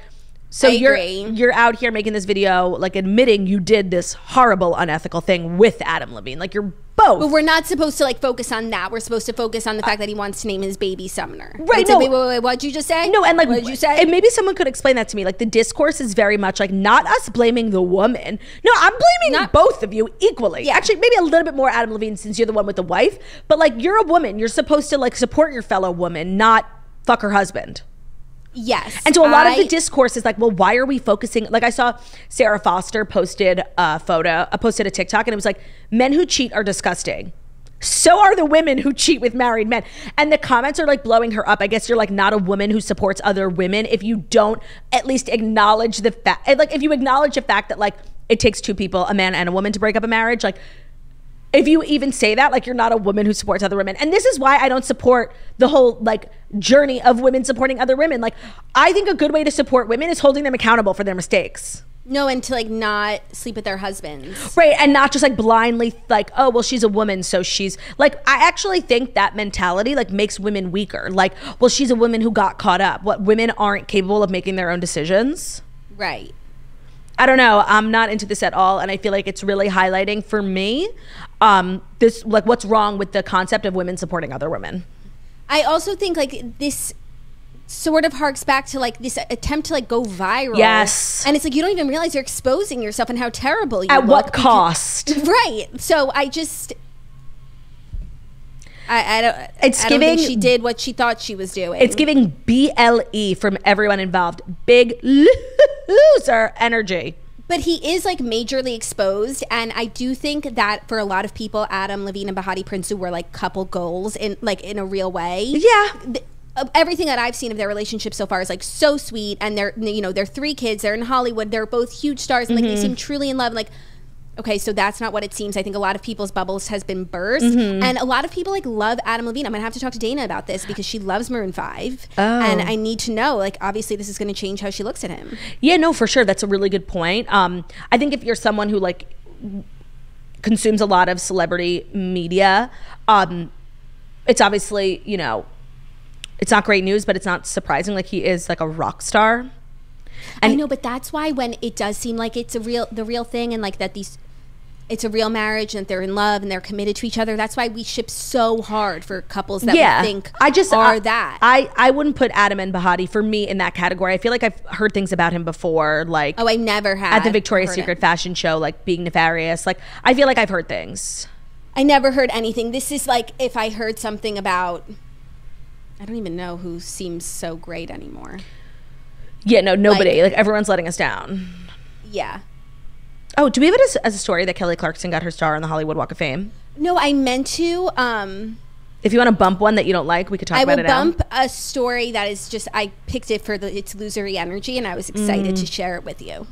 so you're out here making this video, like admitting you did this horrible, unethical thing with Adam Levine. Like you're both. But we're not supposed to like focus on that. We're supposed to focus on the fact that he wants to name his baby Sumner. Right. No. Wait, what'd you just say? No, and like, what did you say? And maybe someone could explain that to me. Like the discourse is very much like not us blaming the woman. No, I'm blaming both of you equally. Yeah. Actually, maybe a little bit more Adam Levine since you're the one with the wife. But like you're a woman. You're supposed to like support your fellow woman, not fuck her husband. Yes. And so a lot of the discourse is like, well, why are we focusing? Like I saw Sarah Foster posted a TikTok and it was like, men who cheat are disgusting. So are the women who cheat with married men. And the comments are like blowing her up. I guess you're like not a woman who supports other women if you don't at least acknowledge the fact, like if you acknowledge the fact that like it takes two people, a man and a woman to break up a marriage, like if you even say that, like you're not a woman who supports other women. And this is why I don't support the whole like journey of women supporting other women. Like I think a good way to support women is holding them accountable for their mistakes. No, and to like not sleep with their husbands. Right, and not just like blindly like, oh, well, she's a woman, so she's like, I actually think that mentality like makes women weaker. Like, well, she's a woman who got caught up. What, women aren't capable of making their own decisions? Right. I don't know. I'm not into this at all, and I feel like it's really highlighting for me this like what's wrong with the concept of women supporting other women. I also think like this sort of harks back to like this attempt to like go viral. Yes. And it's like you don't even realize you're exposing yourself and how terrible you look. At what because, cost? Right. So I just I don't think she did what she thought she was doing. It's giving BLE from everyone involved. Big loser energy. But he is like majorly exposed, and I do think that for a lot of people, Adam Levine and Bahati Prinsloo were like couple goals in a real way. Yeah. Everything that I've seen of their relationship so far is like so sweet, and they're three kids, they're in Hollywood, they're both huge stars, and like they seem truly in love. And like, okay, so that's not what it seems. I think a lot of people's bubbles has been burst, and a lot of people like love Adam Levine. I'm gonna have to talk to Dana about this because she loves Maroon 5, and I need to know, like, obviously this is gonna change how she looks at him. Yeah, no, for sure. That's a really good point. I think if you're someone who like consumes a lot of celebrity media, it's obviously, you know, it's not great news, but it's not surprising. Like he is like a rock star. And I know, but that's why when it does seem like it's the real thing, and like that these it's a real marriage and they're in love and they're committed to each other. That's why we ship so hard for couples that we think that. I wouldn't put Adam and Vempati for me in that category. I feel like I've heard things about him before, like I never had at the Victoria's Secret fashion show, like being nefarious. Like I feel like I've heard things. I never heard anything. This is like if I heard something about, I don't even know who seems so great anymore. Yeah, no, nobody. Like everyone's letting us down. Yeah. Oh, do we have it as a story that Kelly Clarkson got her star on the Hollywood Walk of Fame? No, I meant to. If you want to bump one that you don't like, we could talk about it now. I will bump a story that is just, I picked it for its losery energy, and I was excited to share it with you.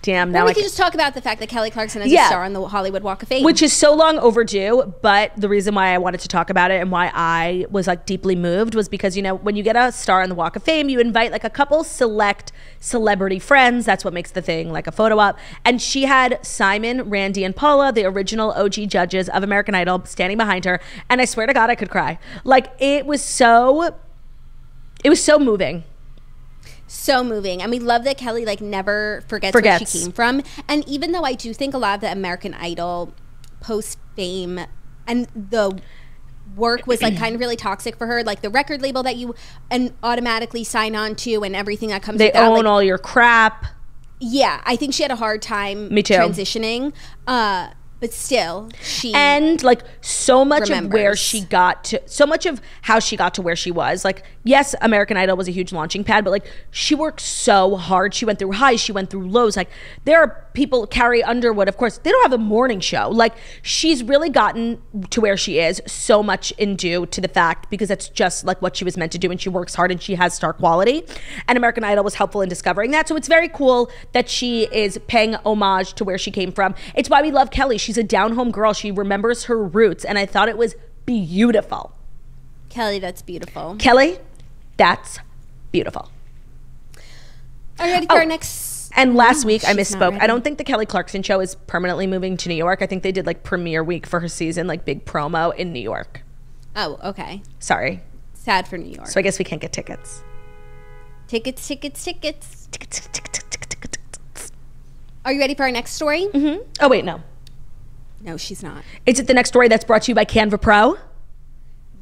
Damn, now we can just talk about the fact that Kelly Clarkson is a star on the Hollywood Walk of Fame. Which is so long overdue, but the reason why I wanted to talk about it and why I was like deeply moved was because, you know, when you get a star on the Walk of Fame, you invite like a couple select celebrity friends. That's what makes the thing like a photo op. And she had Simon, Randy, and Paula, the original OG judges of American Idol, standing behind her. And I swear to God, I could cry. Like it was so moving. So moving. And we love that Kelly like never forgets where she came from. And even though I do think a lot of the American Idol post-fame and the work was like kind of really toxic for her, like the record label that you automatically sign on to and everything that comes with that. They own all your crap. Yeah, I think she had a hard time transitioning. But still, she and like so much of where she got to, so much of how she got to where she was. Like, yes, American Idol was a huge launching pad, but like she worked so hard. She went through highs, she went through lows. Like there are people, Carrie Underwood, of course, they don't have a morning show. Like she's really gotten to where she is so much in due to the fact because that's just like what she was meant to do, and she works hard and she has star quality. And American Idol was helpful in discovering that. So it's very cool that she is paying homage to where she came from. It's why we love Kelly. She's a down-home girl. She remembers her roots, and I thought it was beautiful. Kelly, that's beautiful. Kelly, that's beautiful. Are you ready for our next? And last week, I misspoke. I don't think the Kelly Clarkson show is permanently moving to New York. I think they did like premiere week for her season, like big promo in New York. Oh, okay. Sorry. Sad for New York. So I guess we can't get tickets. Tickets. Are you ready for our next story? Mm-hmm. Oh, wait, no. No, she's not. Is it the next story that's brought to you by Canva Pro?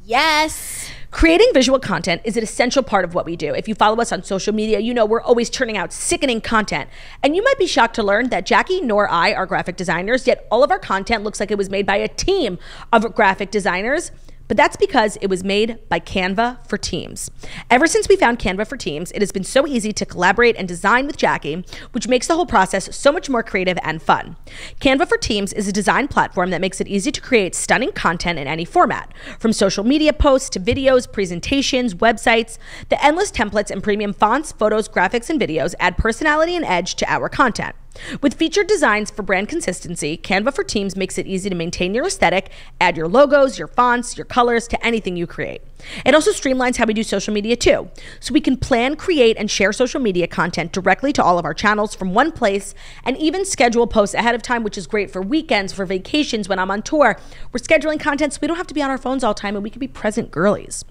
Yes. Creating visual content is an essential part of what we do. If you follow us on social media, you know we're always turning out sickening content. And you might be shocked to learn that Jackie nor I are graphic designers, yet all of our content looks like it was made by a team of graphic designers. But that's because it was made by Canva for Teams. Ever since we found Canva for Teams, it has been so easy to collaborate and design with Jackie, which makes the whole process so much more creative and fun. Canva for Teams is a design platform that makes it easy to create stunning content in any format. From social media posts to videos, presentations, websites, the endless templates and premium fonts, photos, graphics, and videos add personality and edge to our content. With featured designs for brand consistency, Canva for Teams makes it easy to maintain your aesthetic, add your logos, your fonts, your colors to anything you create. It also streamlines how we do social media too. So we can plan, create, and share social media content directly to all of our channels from one place, and even schedule posts ahead of time, which is great for weekends, for vacations, when I'm on tour. We're scheduling content so we don't have to be on our phones all the time, and we can be present girlies.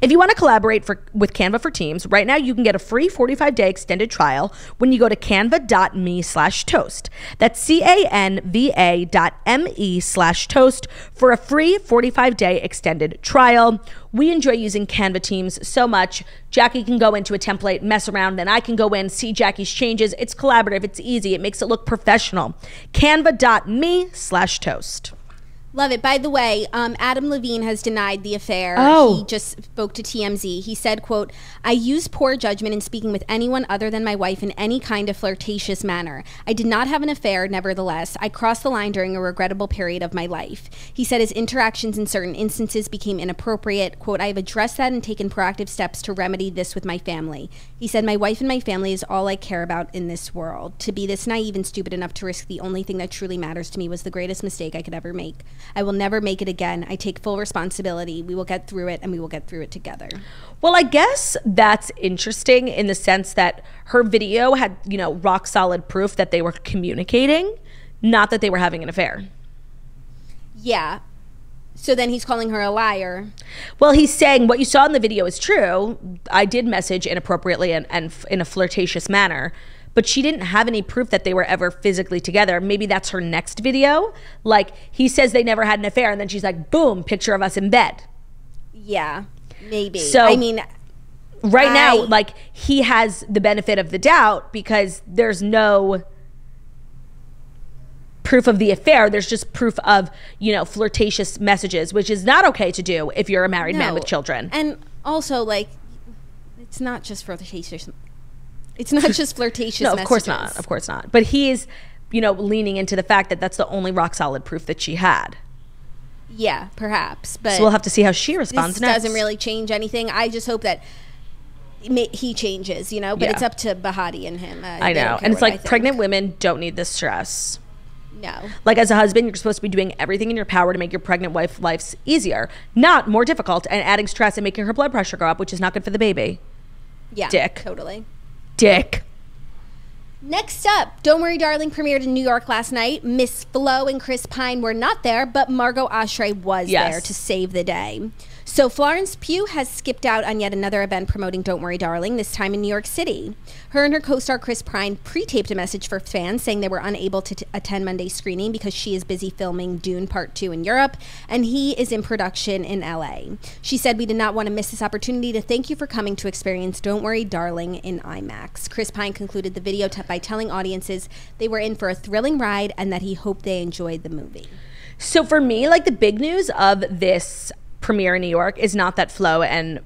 If you want to collaborate with Canva for Teams, right now you can get a free 45-day extended trial when you go to canva.me/toast. That's canva.me/toast for a free 45-day extended trial. We enjoy using Canva Teams so much. Jackie can go into a template, mess around, then I can go in, see Jackie's changes. It's collaborative, it's easy, it makes it look professional. Canva.me/toast. Love it. By the way, Adam Levine has denied the affair. He just spoke to TMZ. He said, quote, "I used poor judgment in speaking with anyone other than my wife in any kind of flirtatious manner. I did not have an affair, nevertheless. I crossed the line during a regrettable period of my life." He said his interactions in certain instances became inappropriate. Quote, "I have addressed that and taken proactive steps to remedy this with my family." He said, "My wife and my family is all I care about in this world. To be this naive and stupid enough to risk the only thing that truly matters to me was the greatest mistake I could ever make. I will never make it again. I take full responsibility. We will get through it, and we will get through it together." Well, I guess that's interesting in the sense that her video had, you know, rock solid proof that they were communicating, not that they were having an affair. Yeah. So then he's calling her a liar. Well, he's saying what you saw in the video is true. I did message inappropriately and in a flirtatious manner, but she didn't have any proof that they were ever physically together. Maybe that's her next video. Like, he says they never had an affair, and then she's like, boom, picture of us in bed. Yeah, maybe. So, I mean, now, like, he has the benefit of the doubt because there's no proof of the affair. There's just proof of, you know, flirtatious messages, which is not okay to do if you're a married man with children. And also, like, it's not just flirtatious. It's not just flirtatious No, of messages. course not. Of course not. But he's, you know, leaning into the fact that that's the only rock solid proof that she had. Yeah, perhaps. But so we'll have to see how she responds this next. Doesn't really change anything. I just hope that he changes, you know, but it's up to Vempati and him. I know. And it's like, pregnant women don't need this stress. No. Like, as a husband, you're supposed to be doing everything in your power to make your pregnant wife's life easier, not more difficult and adding stress and making her blood pressure go up, which is not good for the baby. Yeah. Dick. Totally. Dick. Next up, Don't Worry Darling premiered in New York last night. Miss Flo and Chris Pine were not there, but Margot Oshry was there to save the day. So Florence Pugh has skipped out on yet another event promoting Don't Worry Darling, this time in New York City. Her and her co-star Chris Pine pre-taped a message for fans saying they were unable to attend Monday's screening because she is busy filming Dune Part 2 in Europe and he is in production in LA. She said, "We did not want to miss this opportunity to thank you for coming to experience Don't Worry Darling in IMAX." Chris Pine concluded the video by telling audiences they were in for a thrilling ride and that he hoped they enjoyed the movie. So for me, like, the big news of this premiere in New York is not that Flo and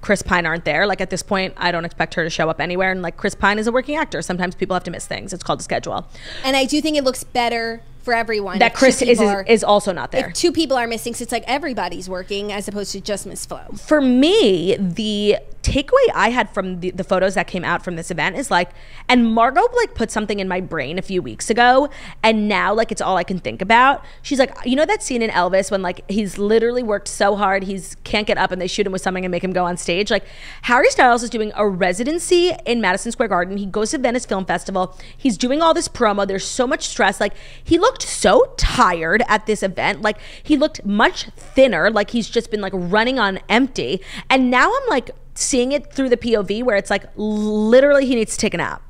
Chris Pine aren't there. Like, at this point, I don't expect her to show up anywhere. And like, Chris Pine is a working actor. Sometimes people have to miss things. It's called a schedule. And I do think it looks better for everyone that Chris is also not there. If two people are missing, so it's like everybody's working as opposed to just Miss Flo. For me, the takeaway I had from the photos that came out from this event is like, and Margot like put something in my brain a few weeks ago, and now like it's all I can think about. She's like, you know that scene in Elvis when like he's literally worked so hard he's can't get up and they shoot him with something and make him go on stage? Like, Harry Styles is doing a residency in Madison Square Garden. He goes to Venice Film Festival. He's doing all this promo. There's so much stress. Like, he looked so tired at this event. Like, he looked much thinner. Like, he's just been like running on empty. And now I'm like seeing it through the POV where it's like literally he needs to take a nap.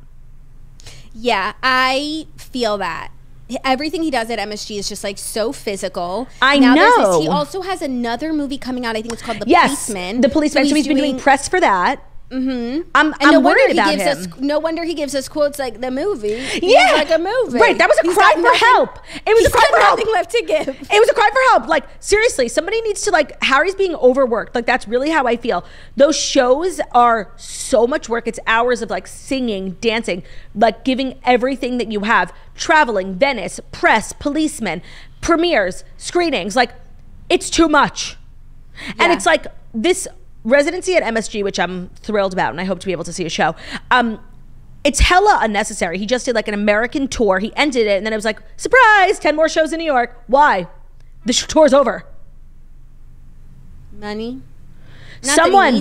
Yeah, I feel that. Everything he does at MSG is just like so physical. I know. He also has another movie coming out. I think it's called The Policeman. The Policeman. So he's been doing press for that. Mm-hmm. I'm worried about him. No wonder he gives us quotes like the movie. Yeah, like a movie. Right, that was a cry for help. It was a cry for help. Nothing left to give. It was a cry for help. Like, seriously, somebody needs to, like, Harry's being overworked. Like, that's really how I feel. Those shows are so much work. It's hours of like singing, dancing, like giving everything that you have, traveling, Venice, press, policemen, premieres, screenings. Like, it's too much. And it's like this residency at MSG, which I'm thrilled about, and I hope to be able to see a show. It's hella unnecessary. He just did like an American tour. He ended it, and then it was like, surprise, 10 more shows in New York. Why? The tour's over. Money. Someone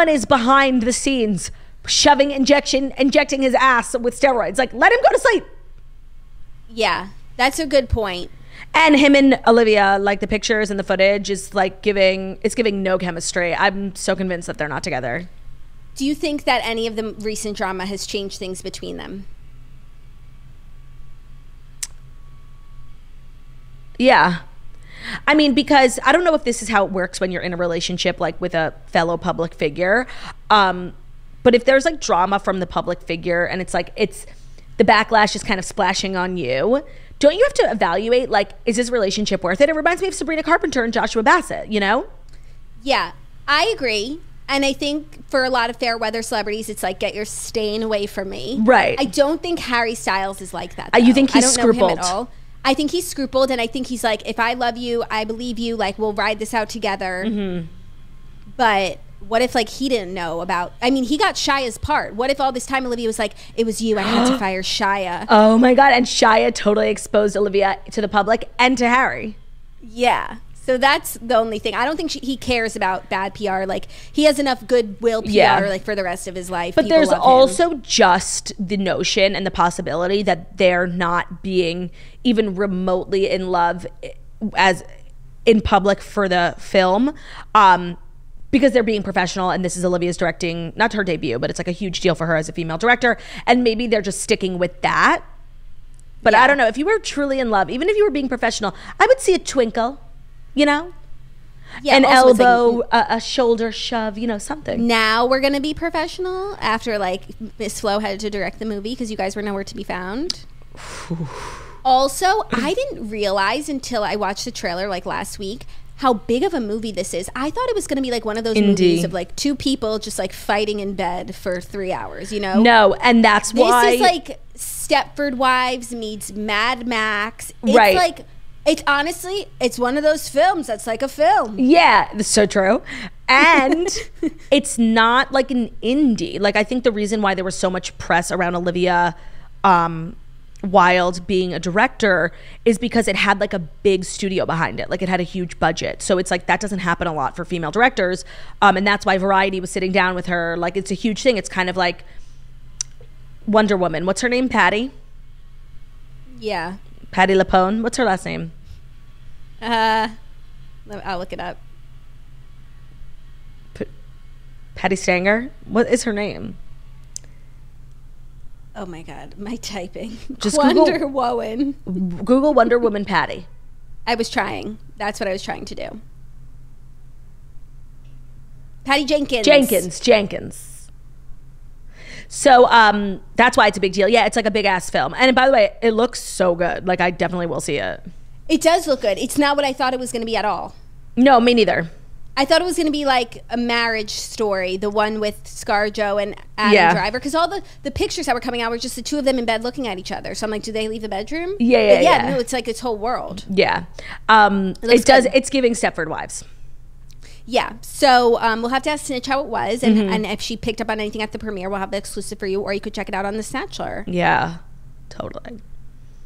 is behind the scenes injecting his ass with steroids. Like, let him go to sleep. Yeah, that's a good point. And him and Olivia, like the pictures and the footage is like giving no chemistry. I'm so convinced that they're not together. Do you think that any of the recent drama has changed things between them? Yeah. I mean, because I don't know if this is how it works when you're in a relationship like with a fellow public figure. But if there's like drama from the public figure and it's like the backlash is kind of splashing on you, don't you have to evaluate, like, is this relationship worth it? It reminds me of Sabrina Carpenter and Joshua Bassett, you know? Yeah, I agree. And I think for a lot of fair weather celebrities, it's like, get your stain away from me. Right. I don't think Harry Styles is like that, though. You think he's scrupled? I don't know him at all. I think he's scrupled, and I think he's like, if I love you, I believe you, like, we'll ride this out together. Mm-hmm. But what if, like, he didn't know about, I mean, he got Shia's part. What if all this time Olivia was like, it was you, I had to fire Shia. Oh my God, and Shia totally exposed Olivia to the public and to Harry. Yeah, so that's the only thing. I don't think he cares about bad PR. Like, he has enough goodwill PR, like, for the rest of his life. But there's also just the notion and the possibility that they're not being even remotely in love as in public for the film. because they're being professional, and this is Olivia's directing, not her debut, but it's like a huge deal for her as a female director, and maybe they're just sticking with that. But I don't know, if you were truly in love, even if you were being professional, I would see a twinkle, you know? Yeah, an elbow, a shoulder shove, you know, something. Now we're going to be professional after like Miss Flo had to direct the movie because you guys were nowhere to be found. Also, I didn't realize until I watched the trailer like last week how big of a movie this is. I thought it was going to be like one of those movies of like two people just like fighting in bed for 3 hours, you know? No, and that's why. This is like Stepford Wives meets Mad Max. It's like, it's honestly, it's one of those films that's like a film. Yeah, that's so true. And it's not like an indie. Like, I think the reason why there was so much press around Olivia Wilde being a director is because it had like a big studio behind it. Like, it had a huge budget. So it's like that doesn't happen a lot for female directors. And that's why Variety was sitting down with her. Like, it's a huge thing. It's kind of like Wonder Woman. What's her name? Patty? Yeah. Patty LuPone. What's her last name? I'll look it up. Patty Stanger? What is her name? Oh my God, my typing. Just Wonder Woman. Google Wonder Woman Patty. I was trying. That's what I was trying to do. Patty Jenkins. Jenkins. So that's why it's a big deal. Yeah, it's like a big ass film. And by the way, it looks so good. Like, I definitely will see it. It does look good. It's not what I thought it was going to be at all. No, me neither. I thought it was going to be like a marriage story, the one with ScarJo and Adam Driver, because all the pictures that were coming out were just the two of them in bed looking at each other. So I'm like, do they leave the bedroom? Yeah. No, it's like its whole world. Yeah. It does. It's giving Stepford Wives. Yeah. So we'll have to ask Snitch how it was, and if she picked up on anything at the premiere, we'll have the exclusive for you, or you could check it out on the Snatchler. Yeah, totally.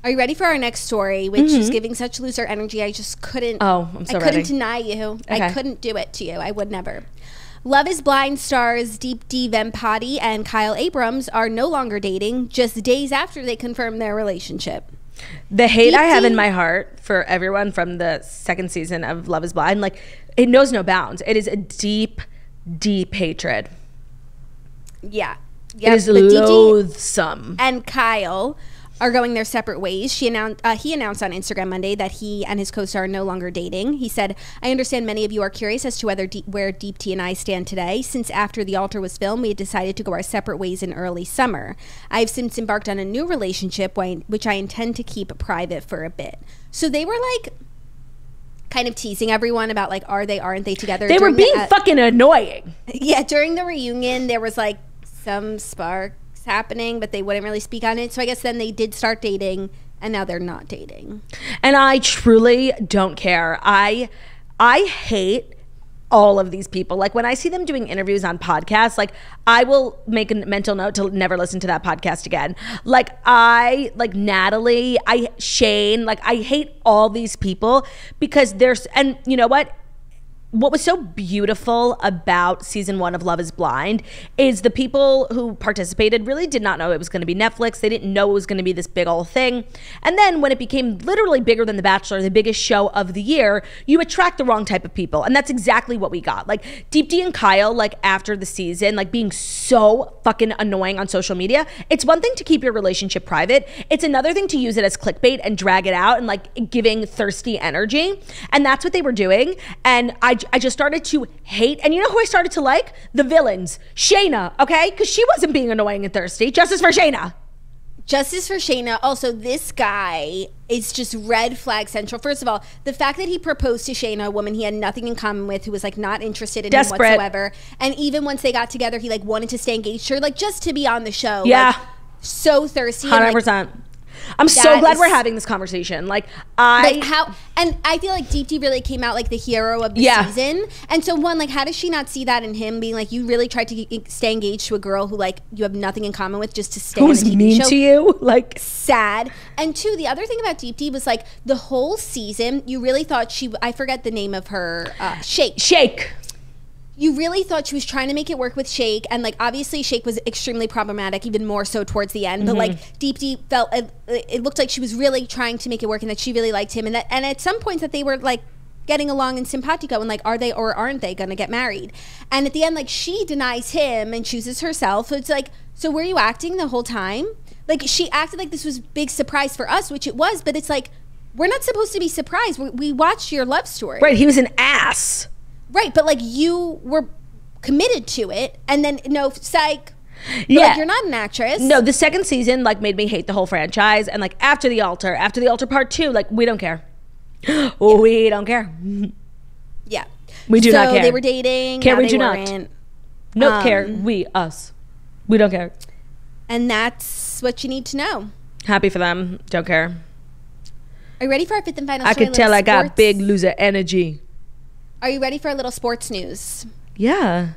Are you ready for our next story, which is giving such loser energy? I just couldn't. Oh, I'm so ready. I couldn't deny you. Okay. I couldn't do it to you. I would never. Love is Blind stars Deepti Vempati and Kyle Abrams are no longer dating, just days after they confirmed their relationship. The hate I have in my heart for everyone from the second season of Love is Blind, like, it knows no bounds. It is a deep, deep hatred. Yeah. It is loathsome. And Kyle are going their separate ways. He announced on Instagram Monday that he and his co-star are no longer dating. He said, I understand many of you are curious as to where Deepti and I stand today. Since after The Altar was filmed, we had decided to go our separate ways in early summer. I have since embarked on a new relationship, which I intend to keep private for a bit. So they were like kind of teasing everyone about like, aren't they together? They were being fucking annoying. Yeah, during the reunion, there was like some spark happening, but they wouldn't really speak on it. So I guess then they did start dating, and now they're not dating. And I truly don't care. I hate all of these people. Like, when I see them doing interviews on podcasts, like, I will make a mental note to never listen to that podcast again. Like Natalie, Shane, like, I hate all these people because and you know what? What was so beautiful about season 1 of Love is Blind is the people who participated really did not know it was going to be Netflix. They didn't know it was going to be this big old thing. And then when it became literally bigger than The Bachelor, the biggest show of the year, you attract the wrong type of people. And that's exactly what we got. Like, Deepti and Kyle, like, after the season, like, being so fucking annoying on social media. It's one thing to keep your relationship private. It's another thing to use it as clickbait and drag it out and like giving thirsty energy. And that's what they were doing. And I just started to hate, and you know who I started to like? The villains. Shayna, okay? Because she wasn't being annoying and thirsty. Justice for Shayna. Justice for Shayna. Also, this guy is just red flag central. First of all, the fact that he proposed to Shayna, a woman he had nothing in common with, who was like not interested in him whatsoever. And even once they got together, he like wanted to stay engaged to her, like just to be on the show. Yeah. Like, so thirsty. 100%. I'm so glad we're having this conversation. And I feel like Deepti really came out like the hero of the season. And so how does she not see that in him being like, you really tried to stay engaged to a girl who like you have nothing in common with just to stay on a TV mean show? To you? Like, sad. And two, the other thing about Deepti was like the whole season, you really thought I forget the name of her, Shake. You really thought she was trying to make it work with Shake, and like obviously Shake was extremely problematic, even more so towards the end. But like Deepti felt it looked like she was really trying to make it work, and that she really liked him, and at some points that they were like getting along and simpatico, and like, are they or aren't they gonna get married? And at the end, like, she denies him and chooses herself. So it's like, so were you acting the whole time? Like, she acted like this was a big surprise for us, which it was, but it's like, we're not supposed to be surprised. We watched your love story. Right, he was an ass. Right, but like, you were committed to it, and then, no, psych. Yeah. Like, you're not an actress. No, the second season, like, made me hate the whole franchise. And like, after the altar part 2, like, we don't care. We don't care. Yeah. We do not care. So they were dating. Care, now we they do not. weren't. No care. We, us. We don't care. And that's what you need to know. Happy for them. Don't care. Are you ready for our fifth and final I story? could tell I got big loser energy. Are you ready for a little sports news? Yeah.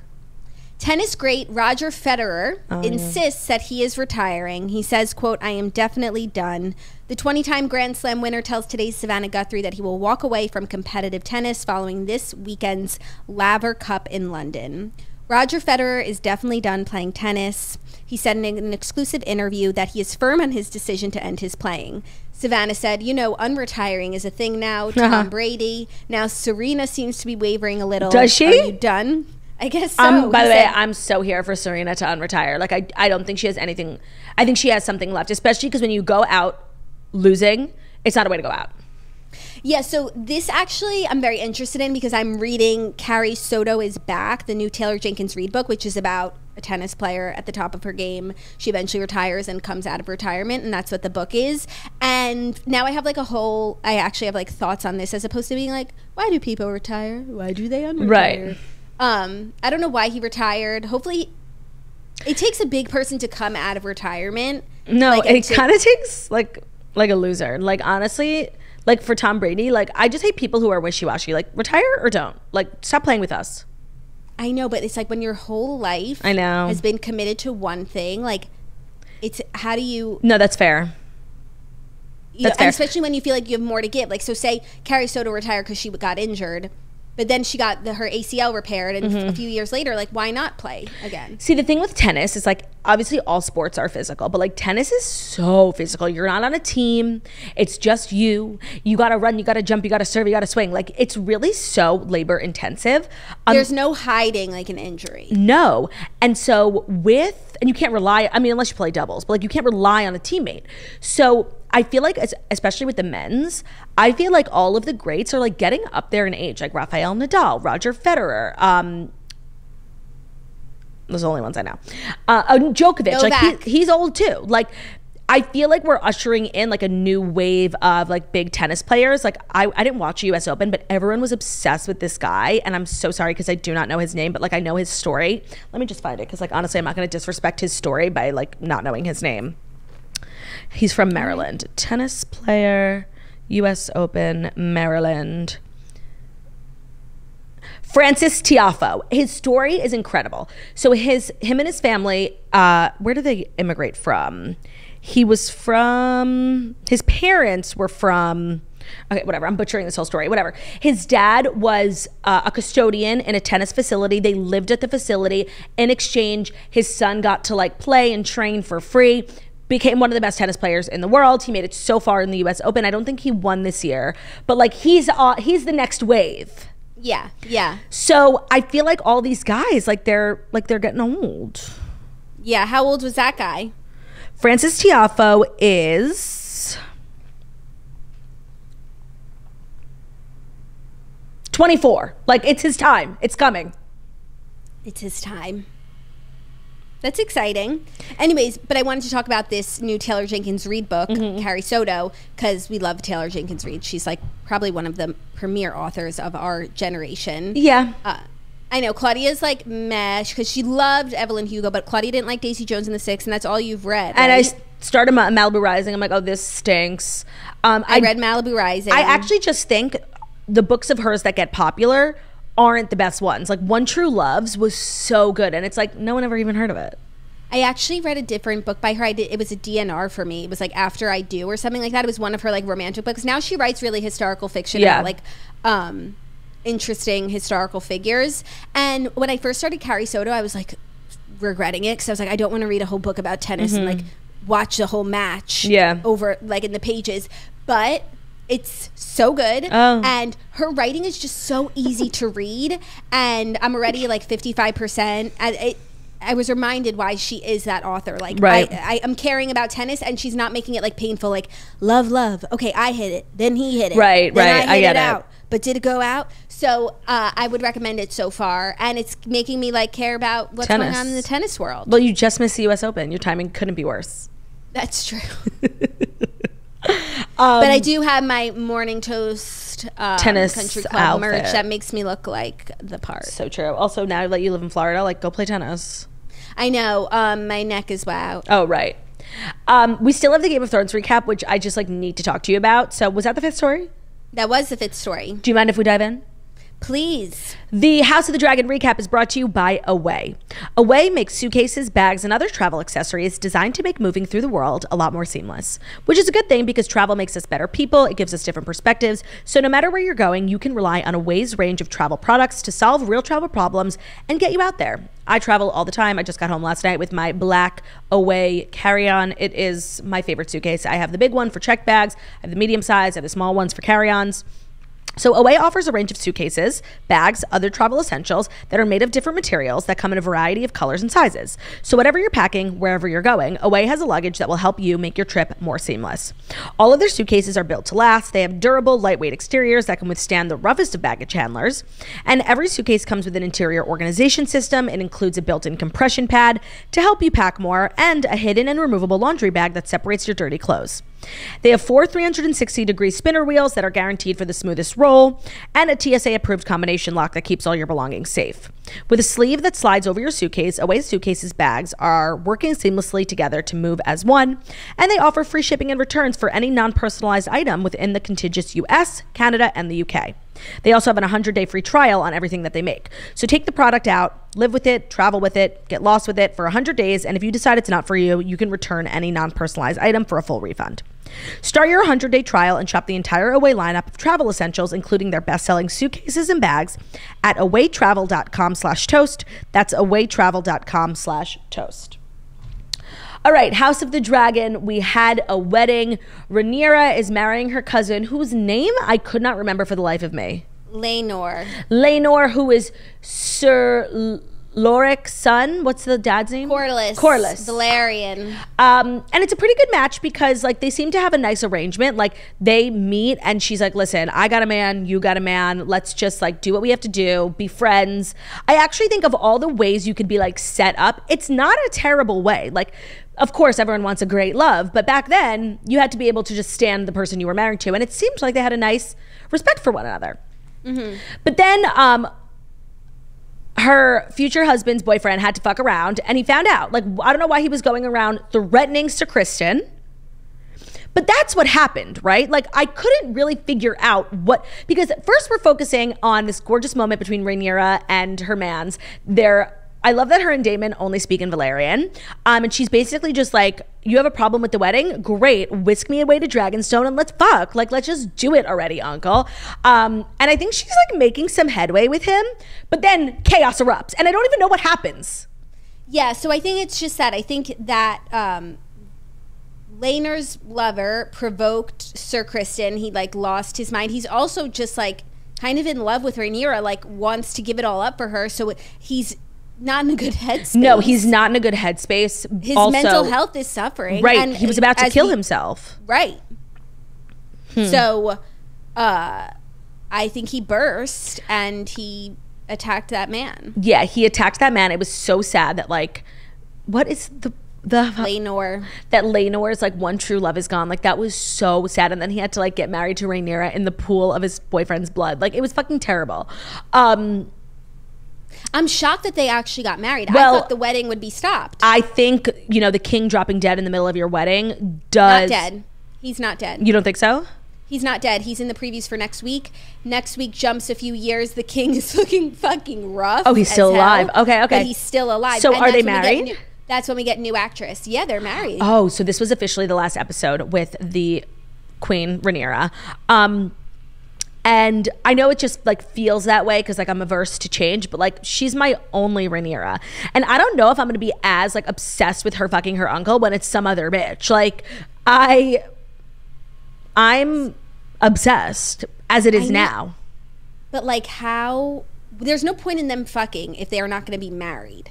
Tennis great Roger Federer insists that he is retiring. He says, quote, "I am definitely done." The 20-time Grand Slam winner tells today's Savannah Guthrie that he will walk away from competitive tennis following this weekend's Laver Cup in London. Roger Federer is definitely done playing tennis. He said in an exclusive interview that he is firm on his decision to end his playing. Savannah said, "You know, unretiring is a thing now. Tom Brady. Now Serena seems to be wavering a little. Does she? Are you done?" I guess so. By the way, I'm so here for Serena to unretire. Like, I don't think she has anything. I think she has something left, especially because when you go out losing, it's not a way to go out. Yeah, so this actually I'm very interested in because I'm reading Carrie Soto is Back, the new Taylor Jenkins Reid book, which is about a tennis player at the top of her game. She eventually retires and comes out of retirement, and that's what the book is. And now I have like I actually have like thoughts on this as opposed to being like, why do people retire? Why do they unretire? Right. I don't know why he retired. Hopefully it takes a big person to come out of retirement. No, like, it kind of takes like a loser. Like, honestly, like for Tom Brady, like, I just hate people who are wishy-washy. Like, retire or don't. Like, stop playing with us. I know, but it's like when your whole life has been committed to one thing, like, it's how do you... No, that's fair. That's fair. And especially when you feel like you have more to give. Like, so say Carrie Soto retired because she got injured, but then she got her ACL repaired, and a few years later, like, why not play again? See, the thing with tennis is, like, obviously all sports are physical, but like tennis is so physical. You're not on a team. It's just you. You got to run, you got to jump, you got to serve, you got to swing. Like, it's really so labor intensive. There's no hiding like an injury. No. And so and you can't rely, I mean, unless you play doubles, but like you can't rely on a teammate. So I feel like, especially with the men's, I feel like all of the greats are like getting up there in age, like Rafael Nadal, Roger Federer, those are the only ones I know. Djokovic, Novak. like he's old too. Like, I feel like we're ushering in like a new wave of like big tennis players. Like, I didn't watch US Open, but everyone was obsessed with this guy, and I'm so sorry because I do not know his name, but like I know his story. Let me just find it because like honestly I'm not going to disrespect his story by like not knowing his name. He's from Maryland. Tennis player, US Open, Maryland. Francis Tiafoe. His story is incredible. So him and his family, where did they immigrate from? His parents were from, okay, whatever. I'm butchering this whole story. Whatever. His dad was a custodian in a tennis facility. They lived at the facility. In exchange, his son got to like play and train for free. Became one of the best tennis players in the world. He made it so far in the US Open. I don't think he won this year, but like he's the next wave. Yeah, yeah. So I feel like all these guys, like they're getting old. Yeah, how old was that guy? Francis Tiafoe is 24. Like, it's his time. It's coming. It's his time. That's exciting. Anyways, but I wanted to talk about this new Taylor Jenkins Reid book, Carrie Soto, because we love Taylor Jenkins Reid. She's like probably one of the premier authors of our generation. Yeah. I know Claudia's like meh because she loved Evelyn Hugo, but Claudia didn't like Daisy Jones and the Six, and that's all you've read. Right? And I started Malibu Rising. I'm like, oh, this stinks. I read Malibu Rising. I actually just think the books of hers that get popular aren't the best ones. Like One True Loves was so good, and it's like no one ever even heard of it. I actually read a different book by her. It was a DNR for me. It was like After I Do or something like that. It was one of her like romantic books. Now she writes really historical fiction about like interesting historical figures. And when I first started Carrie Soto, I was like regretting it because I was like, I don't want to read a whole book about tennis and like watch the whole match over like in the pages. But It's so good. Oh. And her writing is just so easy to read. And I'm already like 55%. And I was reminded why she is that author. Like, right. I am caring about tennis, and she's not making it like painful. Like, love. Okay, I hit it. Then he hit it. Right, then right. I get it out. But did it go out? So I would recommend it so far. And it's making me like care about what's going on in the tennis world. Well, you just missed the U.S. Open. Your timing couldn't be worse. That's true. But I do have my Morning Toast tennis country club outfit. merch that makes me look like the part. So true. Also, now that you live in Florida, like, go play tennis. I know. My neck is wow. Oh, right. We still have the Game of Thrones recap, which I just like need to talk to you about. So was that the 5th story? That was the 5th story. Do you mind if we dive in? Please. The House of the Dragon recap is brought to you by Away. Away makes suitcases, bags, and other travel accessories designed to make moving through the world a lot more seamless, which is a good thing because travel makes us better people. It gives us different perspectives. So no matter where you're going, you can rely on Away's range of travel products to solve real travel problems and get you out there. I travel all the time. I just got home last night with my black Away carry-on. It is my favorite suitcase. I have the big one for checked bags. I have the medium size. I have the small ones for carry-ons. So Away offers a range of suitcases, bags, other travel essentials that are made of different materials that come in a variety of colors and sizes. So whatever you're packing, wherever you're going, Away has a luggage that will help you make your trip more seamless. All of their suitcases are built to last. They have durable, lightweight exteriors that can withstand the roughest of baggage handlers. And every suitcase comes with an interior organization system. It includes a built-in compression pad to help you pack more and a hidden and removable laundry bag that separates your dirty clothes. They have 4 360-degree spinner wheels that are guaranteed for the smoothest roll and a TSA-approved combination lock that keeps all your belongings safe. With a sleeve that slides over your suitcase, Away suitcases bags are working seamlessly together to move as one, and they offer free shipping and returns for any non-personalized item within the contiguous US, Canada, and the UK. They also have an 100-day free trial on everything that they make. So take the product out, live with it, travel with it, get lost with it for 100 days, and if you decide it's not for you, you can return any non-personalized item for a full refund. Start your 100-day trial and shop the entire Away lineup of travel essentials, including their best-selling suitcases and bags, at awaytravel.com/toast. That's awaytravel.com/toast. All right, House of the Dragon, we had a wedding. Rhaenyra is marrying her cousin, whose name I could not remember for the life of me. Laenor, who is Sir Loric's son. What's the dad's name? Corlys. Valerian. And it's a pretty good match because like they seem to have a nice arrangement. Like they meet and she's like, listen, I got a man, you got a man. Let's just like do what we have to do, be friends. I actually think of all the ways you could be like set up, it's not a terrible way. Like, of course, everyone wants a great love, but back then you had to be able to just stand the person you were married to. And it seemed like they had a nice respect for one another. Mm-hmm. But then her future husband's boyfriend had to fuck around and he found out. Like, I don't know why he was going around threatening Sir Kristen, but that's what happened, right? Like, I couldn't really figure out what, because first we're focusing on this gorgeous moment between Rhaenyra and her mans. I love that her and Daemon only speak in Valyrian. And she's basically just like, you have a problem with the wedding? Great. Whisk me away to Dragonstone and let's fuck. Like, let's just do it already, uncle. And I think she's like making some headway with him, but then chaos erupts and I don't even know what happens. Yeah, so I think it's just that. I think that Laenor's lover provoked Sir Kristen. He like lost his mind. He's also just like kind of in love with Rhaenyra, like wants to give it all up for her. So he's not in a good headspace. No, he's not in a good headspace. His mental health is suffering. Right. And he was about to kill himself. Right. So I think he burst and he attacked that man. Yeah, he attacked that man. It was so sad that like, what is the Laenor. That Laenor's like one true love is gone. Like that was so sad. And then he had to like get married to Rhaenyra in the pool of his boyfriend's blood. Like it was fucking terrible. I'm shocked that they actually got married. Well, I thought the wedding would be stopped. I think, you know, the king dropping dead in the middle of your wedding does... Not dead. He's not dead. You don't think so? He's not dead. He's in the previews for next week. Next week jumps a few years. The king is looking fucking rough. Oh, he's still alive. Okay. But he's still alive. So are they married? That's when we get new actress. Yeah, they're married. Oh, so this was officially the last episode with the Queen Rhaenyra. And I know it just like feels that way because like I'm averse to change, but like she's my only Rhaenyra. And I don't know if I'm going to be as like obsessed with her fucking her uncle when it's some other bitch. Like I'm obsessed as it is now. But like how, there's no point in them fucking if they are not going to be married.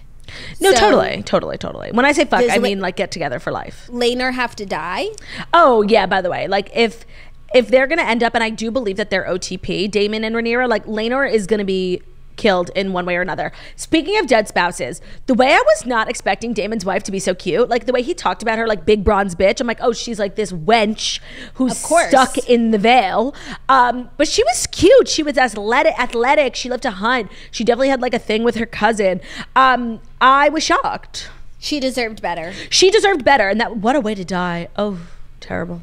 No, So, totally. When I say fuck, I mean like get together for life. Laner have to die? Oh yeah, by the way, like if they're gonna end up, and I do believe that they're OTP, Damon and Rhaenyra, like Laenor is gonna be killed in one way or another. Speaking of dead spouses, the way I was not expecting Damon's wife to be so cute, like the way he talked about her like big bronze bitch, I'm like, oh, she's like this wench who's stuck in the veil. But she was cute. She was athletic. She loved to hunt. She definitely had like a thing with her cousin. I was shocked. She deserved better. And that, what a way to die. Oh, terrible.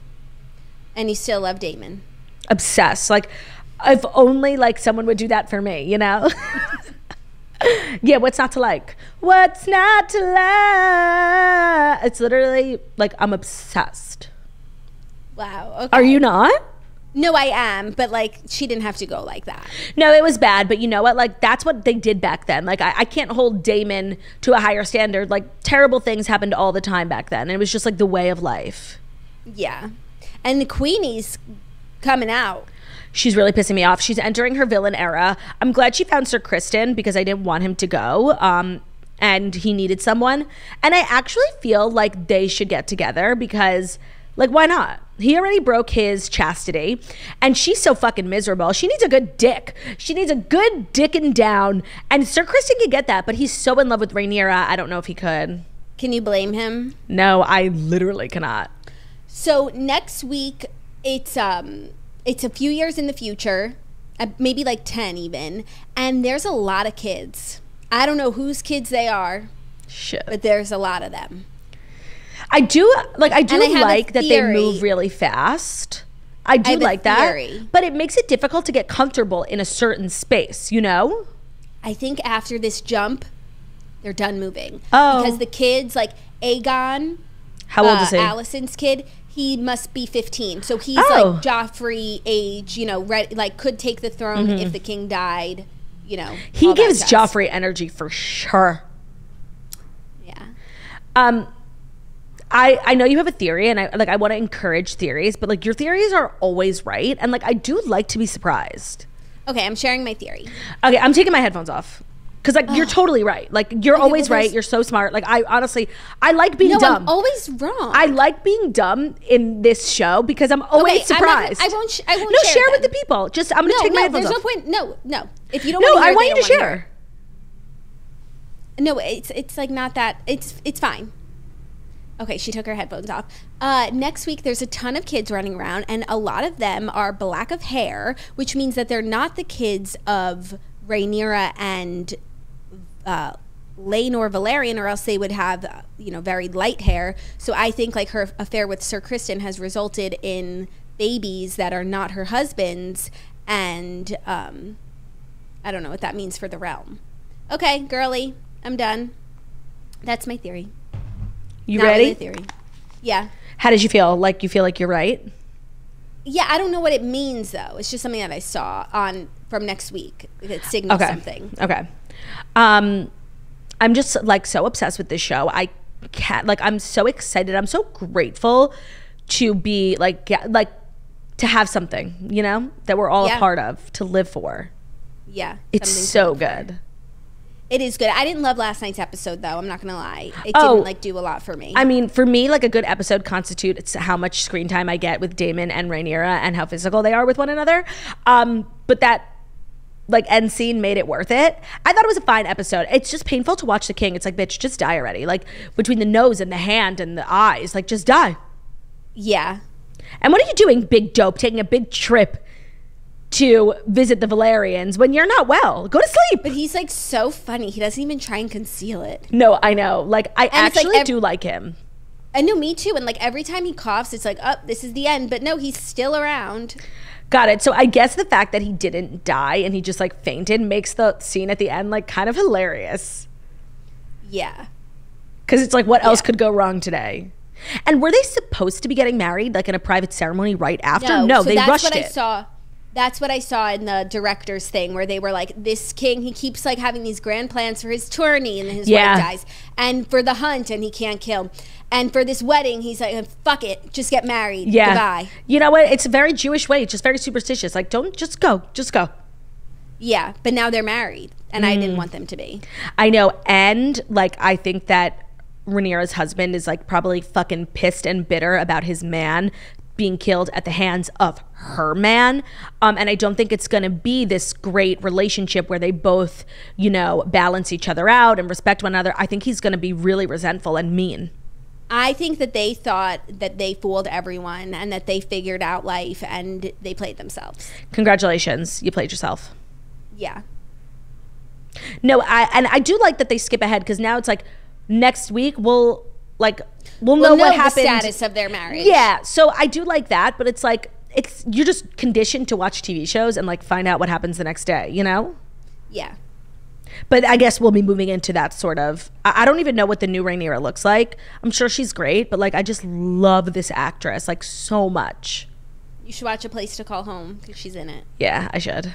And you still love Damon. Obsessed. Like, if only like someone would do that for me, you know? Yeah, what's not to like? What's not to like? It's literally like I'm obsessed. Wow. Okay. Are you not? No, I am, but like she didn't have to go like that. No, it was bad, but you know what? Like that's what they did back then. Like I can't hold Damon to a higher standard. Like terrible things happened all the time back then. And it was just like the way of life. Yeah. And the Queenie's coming out. She's really pissing me off. She's entering her villain era. I'm glad she found Sir Kristen because I didn't want him to go. And he needed someone. And I actually feel like they should get together because, like, why not? He already broke his chastity. And she's so fucking miserable. She needs a good dick. She needs a good dicking down. And Sir Kristen could get that, but he's so in love with Rhaenyra. I don't know if he could. Can you blame him? No, I literally cannot. So next week, it's a few years in the future, maybe like 10 even, and there's a lot of kids. I don't know whose kids they are. Shit. But there's a lot of them. I do like that they move really fast. I do like that. But it makes it difficult to get comfortable in a certain space, you know? I think after this jump, they're done moving. Oh. Because the kids, like Aegon, how old is he? Alicent's kid, he must be 15. So he's like Joffrey age, you know, like could take the throne if the king died, you know. He gives Joffrey energy for sure. Yeah. I know you have a theory, and I want to encourage theories, but like your theories are always right, and like I do like to be surprised. Okay, I'm sharing my theory. Okay, I'm taking my headphones off. Because, like, you're totally right. Like, you're always right. You're so smart. Like, I honestly, I like being dumb. I'm always wrong. I like being dumb in this show because I'm always surprised. I won't share it with the people. Just, I'm going to take my headphones off. There's no point. No. If you don't want to hear, I want you to share. No, it's like not that. It's fine. Okay, she took her headphones off. Next week, there's a ton of kids running around, and a lot of them are black of hair, which means that they're not the kids of Rhaenyra and Laenor Valerian, or else they would have, very light hair. So I think like her affair with Sir Kristen has resulted in babies that are not her husband's, and I don't know what that means for the realm. Okay, girly, I'm done. That's my theory. You ready? Really theory. Yeah. How did you feel? Like you feel like you're right? Yeah, I don't know what it means though. It's just something that I saw from next week. It signals something. Okay. I'm just like so obsessed with this show. I can't, like, I'm so excited. I'm so grateful to be like to have something, that we're all a part of, to live for. Yeah. It's so good. It is good. I didn't love last night's episode though. I'm not going to lie. It didn't do a lot for me. I mean, for me, like a good episode constitutes how much screen time I get with Damon and Rhaenyra and how physical they are with one another. But that like end scene made it worth it. I thought it was a fine episode. It's just painful to watch the king. It's like, bitch, just die already. Like between the nose and the hand and the eyes, like just die. Yeah. And what are you doing, big dope, taking a big trip to visit the Valerians when you're not well? Go to sleep. But he's like so funny. He doesn't even try and conceal it. No, I know. Like I actually do like him. I know, me too. And like every time he coughs, it's like, oh, this is the end. But no, he's still around. Got it. So I guess the fact that he didn't die and he just like fainted makes the scene at the end like kind of hilarious. Yeah. Because it's like, what else could go wrong today? And were they supposed to be getting married like in a private ceremony right after? No, so they rushed it. That's what I saw in the director's thing where they were like, this king, he keeps like having these grand plans for his tourney and his wife dies and for the hunt and he can't kill. And for this wedding, he's like, fuck it, just get married. Yeah. Goodbye. You know what? It's a very Jewish way. It's just very superstitious. Like, don't just go. Just go. Yeah, but now they're married, and I didn't want them to be. I know. And, like, I think that Rhaenyra's husband is, like, probably fucking pissed and bitter about his man being killed at the hands of her man. And I don't think it's going to be this great relationship where they both, you know, balance each other out and respect one another. I think he's going to be really resentful and mean. I think that they thought that they fooled everyone and that they figured out life and they played themselves. Congratulations. You played yourself. Yeah. No, I do like that they skip ahead, because now it's like next week we'll know what happened. The status of their marriage. Yeah, so I do like that, but it's like you're just conditioned to watch TV shows and like find out what happens the next day, you know? Yeah. But I guess we'll be moving into that sort of. I don't even know what the new Rhaenyra looks like. I'm sure she's great, but like I just love this actress like so much. You should watch A Place to Call Home because she's in it. Yeah, I should.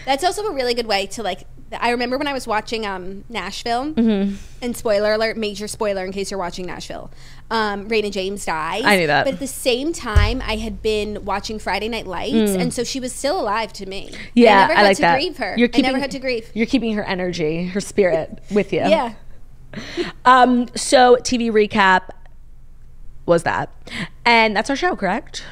That's also a really good way to like. I remember when I was watching Nashville, Mm-hmm. and spoiler alert, major spoiler in case you're watching Nashville, Raina James dies. I knew that. But at the same time, I had been watching Friday Night Lights, and so she was still alive to me. Yeah, I never had like to that. grieve her. I never had to grieve. You're keeping her energy, her spirit with you. Yeah. So TV recap was that. And that's our show, correct?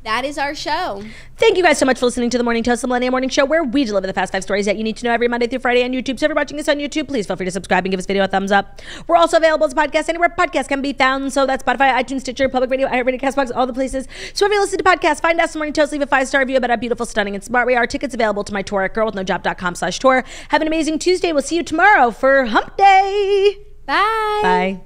That is our show. Thank you guys so much for listening to the Morning Toast, the Millennial Morning Show, where we deliver the fast 5 stories that you need to know every Monday through Friday on YouTube. So if you're watching this on YouTube, please feel free to subscribe and give this video a thumbs up. We're also available as a podcast anywhere podcasts can be found. So that's Spotify, iTunes, Stitcher, Public Radio, iHeartRadio, CastBox, all the places. So if you listen to podcasts, find us, Morning Toast, leave a 5-star review about how beautiful, stunning, and smart we are. Tickets available to my tour at girlwithnojob.com/tour. Have an amazing Tuesday. We'll see you tomorrow for Hump Day. Bye. Bye.